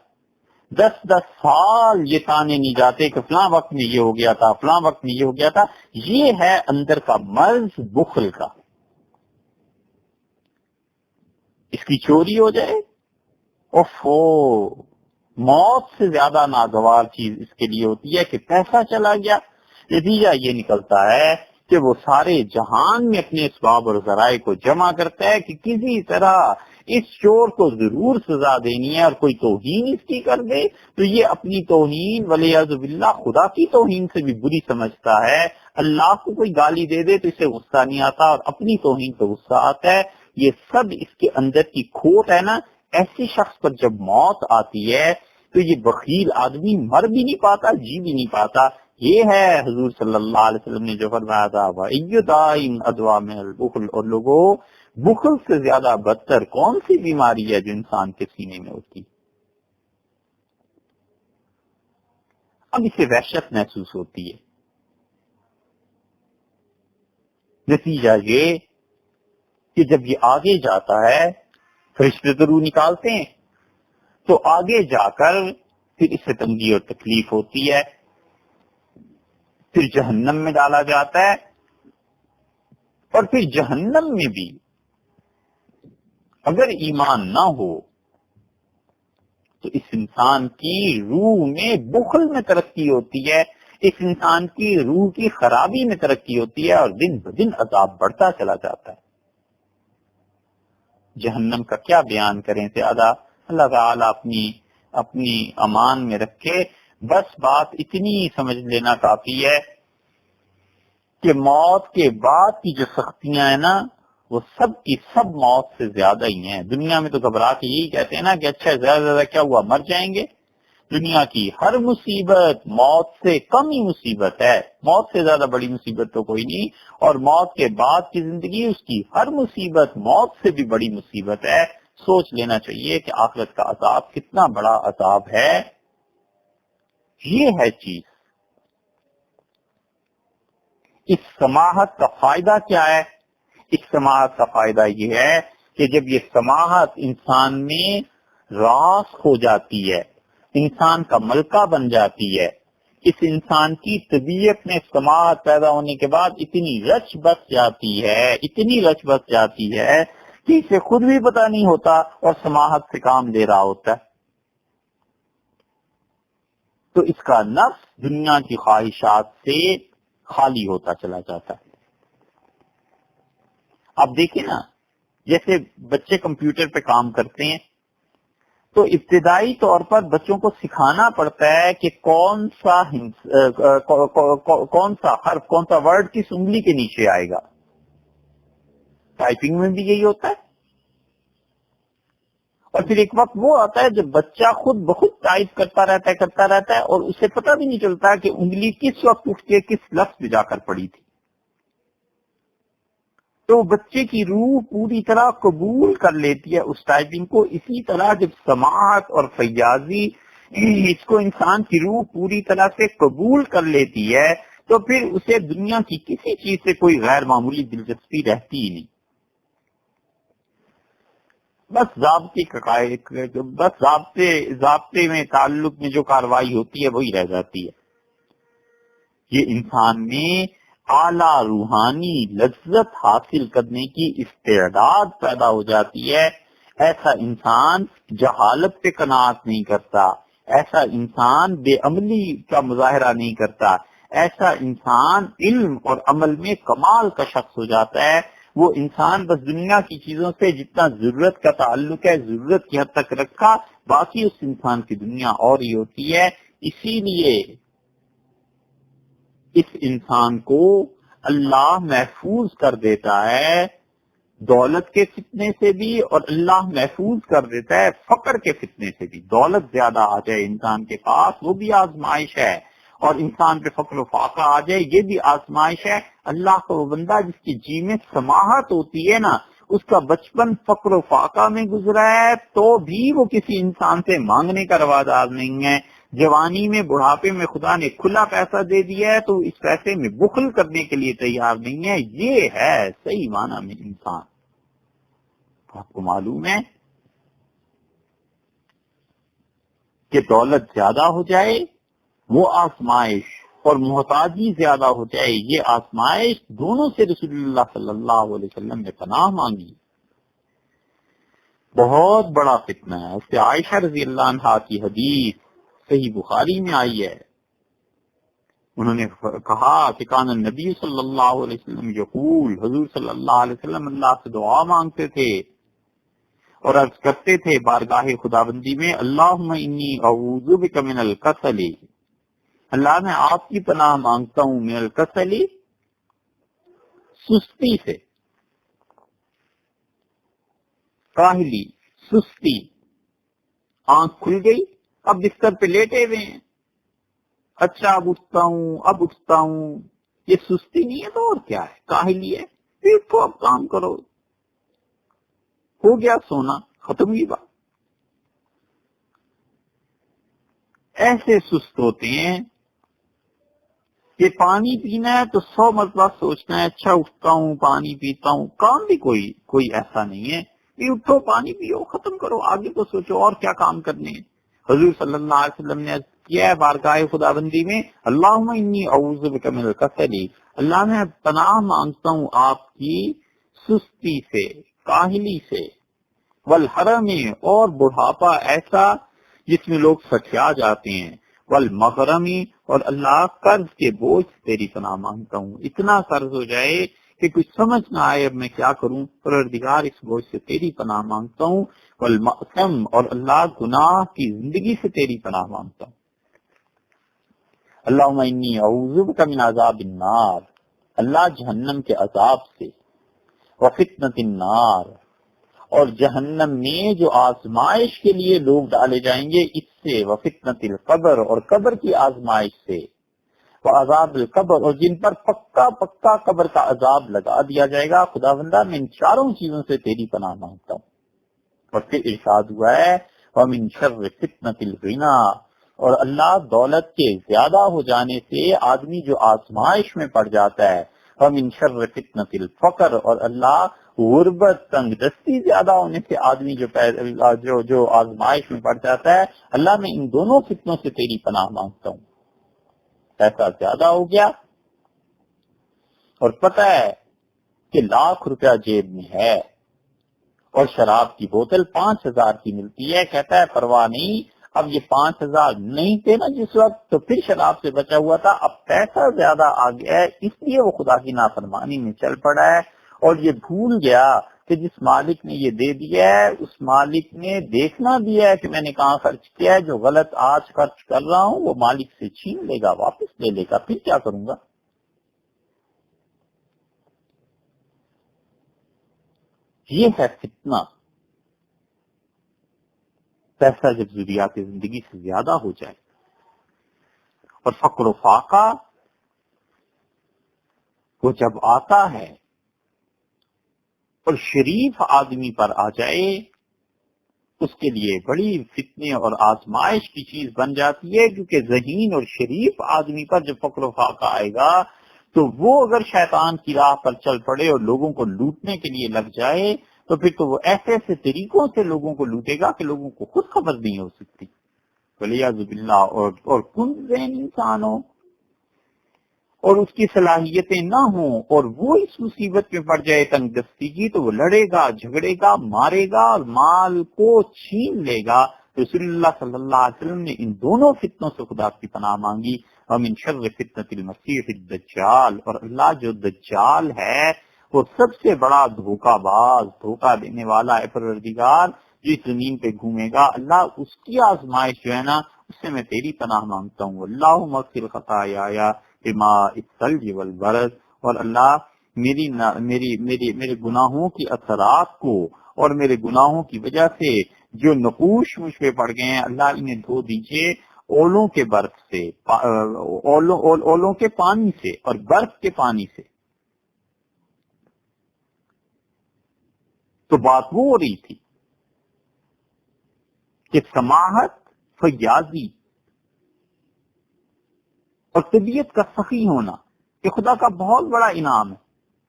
10 سال یہ تانے نہیں جاتے کہ فلاں وقت میں یہ ہو گیا تھا، فلاں وقت میں یہ ہو گیا تھا. یہ ہے اندر کا مرض بخل کا. اس کی چوری ہو جائے، اوفو، موت سے زیادہ ناگوار چیز اس کے لیے ہوتی ہے کہ پیسہ چلا گیا. نتیجہ یہ نکلتا ہے کہ وہ سارے جہان میں اپنے اسباب اور ذرائع کو جمع کرتا ہے کہ کسی طرح اس چور کو ضرور سزا دینی ہے، اور کوئی توہین اس کی کر دے تو یہ اپنی توہین ولیعذ باللہ خدا کی توہین سے بھی بری سمجھتا ہے. اللہ کو کوئی گالی دے دے تو اسے غصہ نہیں آتا، اور اپنی توہین تو غصہ آتا ہے. یہ سب اس کے اندر کی کھوٹ ہے نا. ایسے شخص پر جب موت آتی ہے تو یہ بخیل آدمی مر بھی نہیں پاتا، جی بھی نہیں پاتا. یہ ہے حضور صلی اللہ علیہ وسلم نے جو فرمایا تھا وَأَيُّ دَاءٍ أَدْوَىٰ مِنَ الْبُخْلِ. اور لوگوں، بخل سے زیادہ بدتر کون سی بیماری ہے جو انسان کے سینے میں ہوتی؟ اب اسے وحشت محسوس ہوتی ہے. نتیجہ یہ کہ جب یہ آگے جاتا ہے، فرشتے تو روح نکالتے ہیں، تو آگے جا کر پھر اسے تنگی اور تکلیف ہوتی ہے، پھر جہنم میں ڈالا جاتا ہے. اور پھر جہنم میں بھی اگر ایمان نہ ہو تو اس انسان کی روح میں بخل میں ترقی ہوتی ہے، اس انسان کی روح کی خرابی میں ترقی ہوتی ہے، اور دن بدن عذاب بڑھتا چلا جاتا ہے. جہنم کا کیا بیان کریں زیادہ، اللہ تعالیٰ اپنی امان میں رکھے. بس بات اتنی سمجھ لینا کافی ہے کہ موت کے بعد کی جو سختیاں ہیں نا وہ سب کی سب موت سے زیادہ ہی ہیں. دنیا میں تو گھبرا کے یہی کہتے ہیں نا کہ اچھا زیادہ زیادہ کیا ہوا، مر جائیں گے. دنیا کی ہر مصیبت موت سے کم ہی مصیبت ہے، موت سے زیادہ بڑی مصیبت تو کوئی نہیں. اور موت کے بعد کی زندگی، اس کی ہر مصیبت موت سے بھی بڑی مصیبت ہے. سوچ لینا چاہیے کہ آخرت کا عذاب کتنا بڑا عذاب ہے. یہ ہے چیز. اس سماحت کا فائدہ کیا ہے؟ اس سماحت کا فائدہ یہ ہے کہ جب یہ سماحت انسان میں راسخ ہو جاتی ہے، انسان کا ملکہ بن جاتی ہے، اس انسان کی طبیعت میں سماحت پیدا ہونے کے بعد اتنی رچ بس جاتی ہے، اتنی رچ بس جاتی ہے کہ اسے خود بھی پتہ نہیں ہوتا اور سماحت سے کام لے رہا ہوتا ہے. تو اس کا نفس دنیا کی خواہشات سے خالی ہوتا چلا جاتا ہے. اب دیکھیں نا، جیسے بچے کمپیوٹر پہ کام کرتے ہیں تو ابتدائی طور پر بچوں کو سکھانا پڑتا ہے کہ کون سا حرف، کون سا ورڈ کس انگلی کے نیچے آئے گا. ٹائپنگ میں بھی یہی ہوتا ہے. اور پھر ایک وقت وہ آتا ہے جب بچہ خود بخود ٹائپ کرتا رہتا ہے اور اسے پتہ بھی نہیں چلتا کہ انگلی کس وقت اٹھ کے کس لفظ پہ جا کر پڑی تھی. تو بچے کی روح پوری طرح قبول کر لیتی ہے اس ٹائپنگ کو. اسی طرح جب سماعت اور فیاضی اس کو انسان کی روح پوری طرح سے قبول کر لیتی ہے تو پھر اسے دنیا کی کسی چیز سے کوئی غیر معمولی دلچسپی رہتی ہی نہیں. بس ضابطے میں تعلق میں جو کاروائی ہوتی ہے وہی رہ جاتی ہے. یہ انسان میں اعلیٰ روحانی لذت حاصل کرنے کی استعداد پیدا ہو جاتی ہے. ایسا انسان جہالت پہ قناعت نہیں کرتا، ایسا انسان بے عملی کا مظاہرہ نہیں کرتا، ایسا انسان علم اور عمل میں کمال کا شخص ہو جاتا ہے. وہ انسان بس دنیا کی چیزوں سے جتنا ضرورت کا تعلق ہے ضرورت کی حد تک رکھا، باقی اس انسان کی دنیا اور ہی ہوتی ہے. اسی لیے اس انسان کو اللہ محفوظ کر دیتا ہے دولت کے فتنے سے بھی، اور اللہ محفوظ کر دیتا ہے فقر کے فتنے سے بھی. دولت زیادہ آ جائے انسان کے پاس وہ بھی آزمائش ہے، اور انسان پہ فقر و فاقہ آ جائے یہ بھی آزمائش ہے. اللہ کا وہ بندہ جس کی جی میں سماحت ہوتی ہے نا، اس کا بچپن فقر و فاقہ میں گزرا ہے تو بھی وہ کسی انسان سے مانگنے کا روادار نہیں ہے. جوانی میں بڑھاپے میں خدا نے کھلا پیسہ دے دیا ہے تو اس پیسے میں بخل کرنے کے لیے تیار نہیں ہے. یہ ہے صحیح معنی میں انسان. آپ کو معلوم ہے کہ دولت زیادہ ہو جائے وہ آزمائش، اور محتاجی زیادہ ہو جائے یہ آزمائش، دونوں سے رسول اللہ صلی اللہ علیہ وسلم نے پناہ مانگی. بہت بڑا فتنہ ہے. اس سے عائشہ رضی اللہ عنہا کی حدیث صحیح بخاری میں آئی ہے. انہوں نے کہا کہ کان النبی صلی اللہ علیہ وسلم یقول، حضور صلی اللہ علیہ وسلم اللہ سے دعا مانگتے تھے اور عرض کرتے تھے بارگاہ خداوندی میں، اللہم انی اعوذ بک من الکسل، اللہ میں آپ کی پناہ مانگتا ہوں من الکسل، سستی سے. کاہلی، سستی، آنکھ کھل گئی اب بستر پہ لیٹے ہوئے ہیں، اچھا اب اٹھتا ہوں، یہ سستی نہیں ہے تو اور کیا ہے؟ کاہلی ہے. پھر تو اب کام کرو، ہو گیا سونا، ختم ہوئی بات. ایسے سست ہوتے ہیں کہ پانی پینا ہے تو 100 مرتبہ سوچنا ہے، اچھا اٹھتا ہوں پانی پیتا ہوں. کام بھی کوئی ایسا نہیں ہے کہ اٹھو پانی پیو ختم کرو، آگے تو سوچو اور کیا کام کرنے ہیں. حضور صلی اللہ علیہ وسلم نے کیا ہے بارگاہ خداوندی میں، اللہم انی اعوذ بک من الکسل، اللہ میں پناہ مانگتا ہوں آپ کی سستی سے، کاہلی سے، والحرم، اور بڑھاپا ایسا جس میں لوگ سٹیا جاتے ہیں، والمغرمی، اور اللہ قرض کے بوجھ تیری پناہ مانگتا ہوں، اتنا قرض ہو جائے کہ کچھ سمجھ نہ آئے اب میں کیا کروں، پروردگار اس بوجھ سے تیری پناہ مانگتا ہوں. والمأثم، اور اللہ گناہ کی زندگی سے تیری پناہ مانگتا ہوں. اللہم انی اعوذ بک من عذاب النار، اللہ جہنم کے عذاب سے، وفتنۃ النار، اور جہنم میں جو آزمائش کے لیے لوگ ڈالے جائیں گے اس سے، وفتنۃ القبر، اور قبر کی آزمائش سے، وعذاب القبر، اور جن پر پکا قبر کا عذاب لگا دیا جائے گا. خداوندہ میں ان چاروں چیزوں سے تیری پناہ مانگتا ہوں. اور پھر ارشاد ہوا ہے وَمِن شَرِّ فِتْنَةِ الْغِنَىٰ، اور اللہ دولت کے زیادہ ہو جانے سے آدمی جو آزمائش میں پڑ جاتا ہے، وَمِن شَرِّ فِتْنَةِ الْفَقْرِ، اور اللہ غربت، تنگ دستی زیادہ ہونے سے آدمی جو آزمائش میں پڑ جاتا ہے، اللہ میں ان دونوں فتنوں سے تیری پناہ مانگتا ہوں. پیسہ زیادہ ہو گیا اور پتہ ہے کہ 1,00,000 روپیہ جیب میں ہے اور شراب کی بوتل 5,000 کی ملتی ہے، کہتا ہے پرواہ نہیں، اب یہ 5,000 نہیں تھے نا جس وقت تو پھر شراب سے بچا ہوا تھا، اب پیسہ زیادہ آ گیا ہے اس لیے وہ خدا کی نافرمانی میں چل پڑا ہے. اور یہ بھول گیا کہ جس مالک نے یہ دے دیا ہے اس مالک نے دیکھنا بھی ہے کہ میں نے کہاں خرچ کیا ہے. جو غلط آج خرچ کر رہا ہوں وہ مالک سے چھین لے گا، واپس لے لے گا، پھر کیا کروں گا. یہ ہے فتنہ. پیسہ جب ضروریات زندگی سے زیادہ ہو جائے اور فقر و فاقہ وہ جب آتا ہے اور شریف آدمی پر آ جائے اس کے لیے بڑی فتنے اور آزمائش کی چیز بن جاتی ہے، کیونکہ ذہین اور شریف آدمی پر جب فقر و فاقہ آئے گا تو وہ اگر شیطان کی راہ پر چل پڑے اور لوگوں کو لوٹنے کے لیے لگ جائے تو پھر تو وہ ایسے ایسے طریقوں سے لوگوں کو لوٹے گا کہ لوگوں کو خود خبر نہیں ہو سکتی، ولیعذ باللہ، اور کن ذہن انسان ہو اور اس کی صلاحیتیں نہ ہوں اور وہ اس مصیبت میں پڑ جائے تنگ دستی کی، تو وہ لڑے گا، جھگڑے گا، مارے گا اور مال کو چھین لے گا۔ رسول اللہ صلی اللہ علیہ وسلم نے ان دونوں فتنوں سے خدا کی پناہ مانگی، ومن شر فتنة المسیح الدجال، اور اللہ جو دجال ہے وہ سب سے بڑا دھوکہ باز، دھوکہ دینے والا ہے پروردگار، جو اس زمین پہ گھومے گا، اللہ اس کی آزمائش جو ہے نا اس سے میں تیری پناہ مانگتا ہوں۔ اللہم اغفر خطایا بماء الثلج والبرد، اور اللہ میرے گناہوں کی اثرات کو اور میرے گناہوں کی وجہ سے جو نقوش مجھ پہ پڑ گئے ہیں اللہ انہیں دھو دیجئے اولوں کے برف سے، اولوں کے پانی سے اور برف کے پانی سے۔ تو بات وہ ہو رہی تھی کہ سماحت، فیاضی اور طبیعت کا سخی ہونا یہ خدا کا بہت بڑا انعام ہے،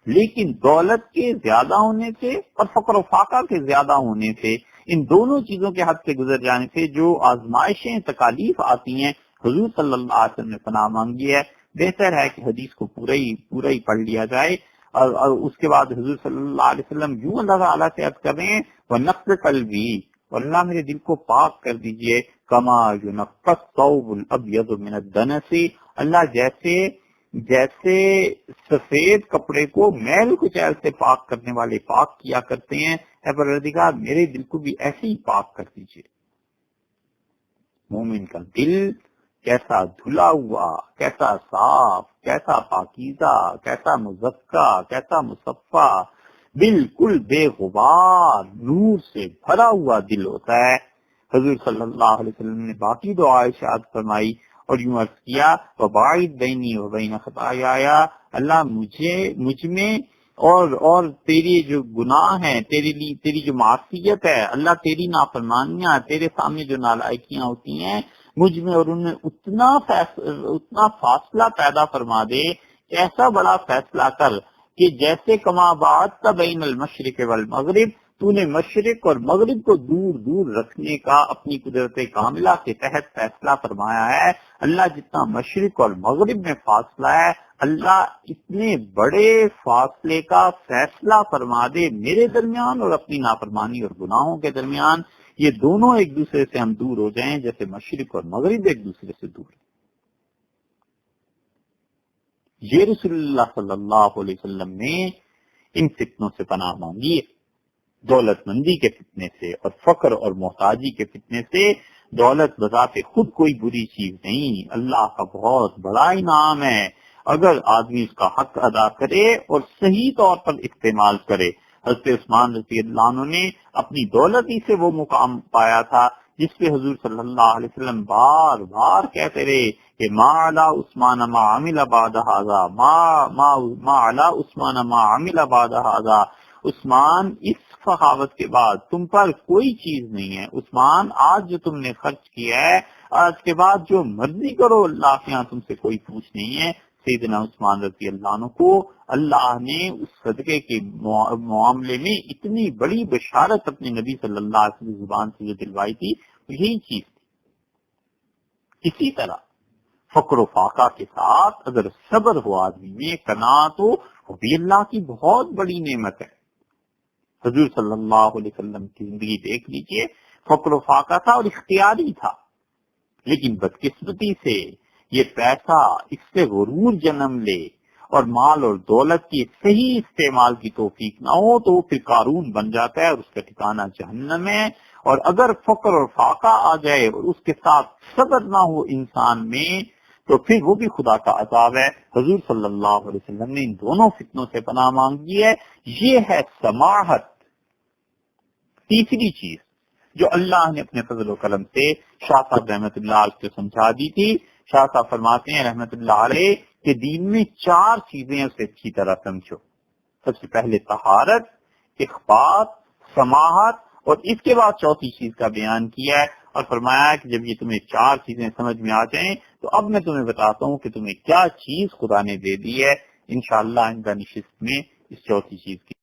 لیکن دولت کے زیادہ ہونے سے اور فقر و فاقہ کے زیادہ ہونے سے، ان دونوں چیزوں کے حد سے گزر جانے سے جو آزمائشیں، تکالیف آتی ہیں، حضور صلی اللہ علیہ وسلم نے پناہ مانگی ہے۔ بہتر ہے کہ حدیث کو پورا ہی پڑھ لیا جائے، اور اس کے بعد حضور صلی اللہ علیہ وسلم یوں اللہ تعالیٰ سے عرض کر رہے ہیں وَنَقْضِ قَلْبِي، اور اللہ میرے دل کو پاک کر دیجئے، كَمَا يُنَقَّ الثَّوْبُ الْأَبْيَضُ مِنَ الدَّنَسِ، اللہ جیسے سفید کپڑے کو میل کچیل سے پاک کرنے والے پاک کیا کرتے ہیں، اے پروردگار میرے دل کو بھی ایسے ہی پاک کر دیجئے۔ مومن کا دل کیسا دھلا ہوا، کیسا صاف، کیسا پاکیزہ، کیسا مزکا، کیسا مصفا، بالکل بے غبار نور سے بھرا ہوا دل ہوتا ہے۔ حضور صلی اللہ علیہ وسلم نے باقی دعا ارشاد فرمائی اور یوں عرض کیا وَبَاعِدْ بَيْنِي وَبَيْنَ خَطَايَايَ، اللہ مجھ میں اور تیری جو گناہ ہیں، تیری جو معصیت ہے، اللہ تیری نافرمانیاں، تیرے سامنے جو نالائکیاں ہوتی ہیں مجھ میں اور ان میں اتنا فاصلہ پیدا فرما دے، ایسا بڑا فیصلہ کر کہ جیسے کما بعدت بین المشرق والمغرب، تو نے مشرق اور مغرب کو دور دور رکھنے کا اپنی قدرت کاملہ کے تحت فیصلہ فرمایا ہے۔ اللہ جتنا مشرق اور مغرب میں فاصلہ ہے، اللہ اتنے بڑے فاصلے کا فیصلہ فرما دے میرے درمیان اور اپنی نافرمانی اور گناہوں کے درمیان، یہ دونوں ایک دوسرے سے ہم دور ہو جائیں جیسے مشرق اور مغرب ایک دوسرے سے دور ہیں۔ یہ رسول اللہ صلی اللہ علیہ وسلم نے ان فتنوں سے پناہ مانگی ہے، دولت مندی کے فتنے سے اور فقر اور محتاجی کے فتنے سے۔ دولت بذات خود کوئی بری چیز نہیں، اللہ کا بہت بڑا انعام ہے اگر آدمی اس کا حق ادا کرے اور صحیح طور پر استعمال کرے۔ حضرت عثمان رضی اللہ عنہ نے اپنی دولت ہی سے وہ مقام پایا تھا جس پہ حضور صلی اللہ علیہ وسلم بار بار کہتے رہے کہ ما علی عثمان ما عمل بعد هذا، ما علی عثمان ما عمل بعد هذا، عثمان اس سخاوت کے بعد تم پر کوئی چیز نہیں ہے، عثمان آج جو تم نے خرچ کیا ہے آج کے بعد جو مرضی کرو، اللہ کے ہاں تم سے کوئی پوچھ نہیں ہے۔ سیدنا عثمان رضی اللہ عنہ کو اللہ نے اس صدقے کے معاملے میں اتنی بڑی بشارت اپنے نبی صلی اللہ علیہ وسلم کی زبان سے جو دلوائی تھی یہی چیز تھی۔ اسی طرح فقر و فاقہ کے ساتھ اگر صبر ہو آدمی میں، قناعت ہو، وہ بھی اللہ کی بہت بڑی نعمت ہے۔ حضور صلی اللہ علیہ وسلم کی زندگی دیکھ لیجئے، فقر و فاقہ تھا اور اختیاری تھا، لیکن بدقسمتی سے یہ پیسہ اس سے غرور جنم لے اور مال اور دولت کی صحیح استعمال کی توفیق نہ ہو تو وہ پھر قارون بن جاتا ہے اور اس کا ٹھکانہ جہنم ہے۔ اور اگر فقر اور فاقہ آ جائے اور اس کے ساتھ صبر نہ ہو انسان میں تو پھر وہ بھی خدا کا عذاب ہے۔ حضور صلی اللہ علیہ وسلم نے ان دونوں فتنوں سے پناہ مانگی ہے، یہ ہے سماحت۔ تیسری چیز جو اللہ نے اپنے فضل و کرم سے شاہ صاحب رحمۃ اللہ علیہ کو سمجھا دی تھی۔ شاہ صاحب فرماتے ہیں رحمۃ اللہ علیہ کہ دین میں 4 چیزیں اسے اچھی طرح سمجھو۔ سب سے پہلے طہارت، اخبات، سماحت، اور اس کے بعد چوتھی چیز کا بیان کیا ہے اور فرمایا کہ جب یہ تمہیں 4 چیزیں سمجھ میں آ جائیں تو اب میں تمہیں بتاتا ہوں کہ تمہیں کیا چیز خدا نے دے دی ہے۔ انشاءاللہ آئندہ نشست میں اس چوتھی چیز کی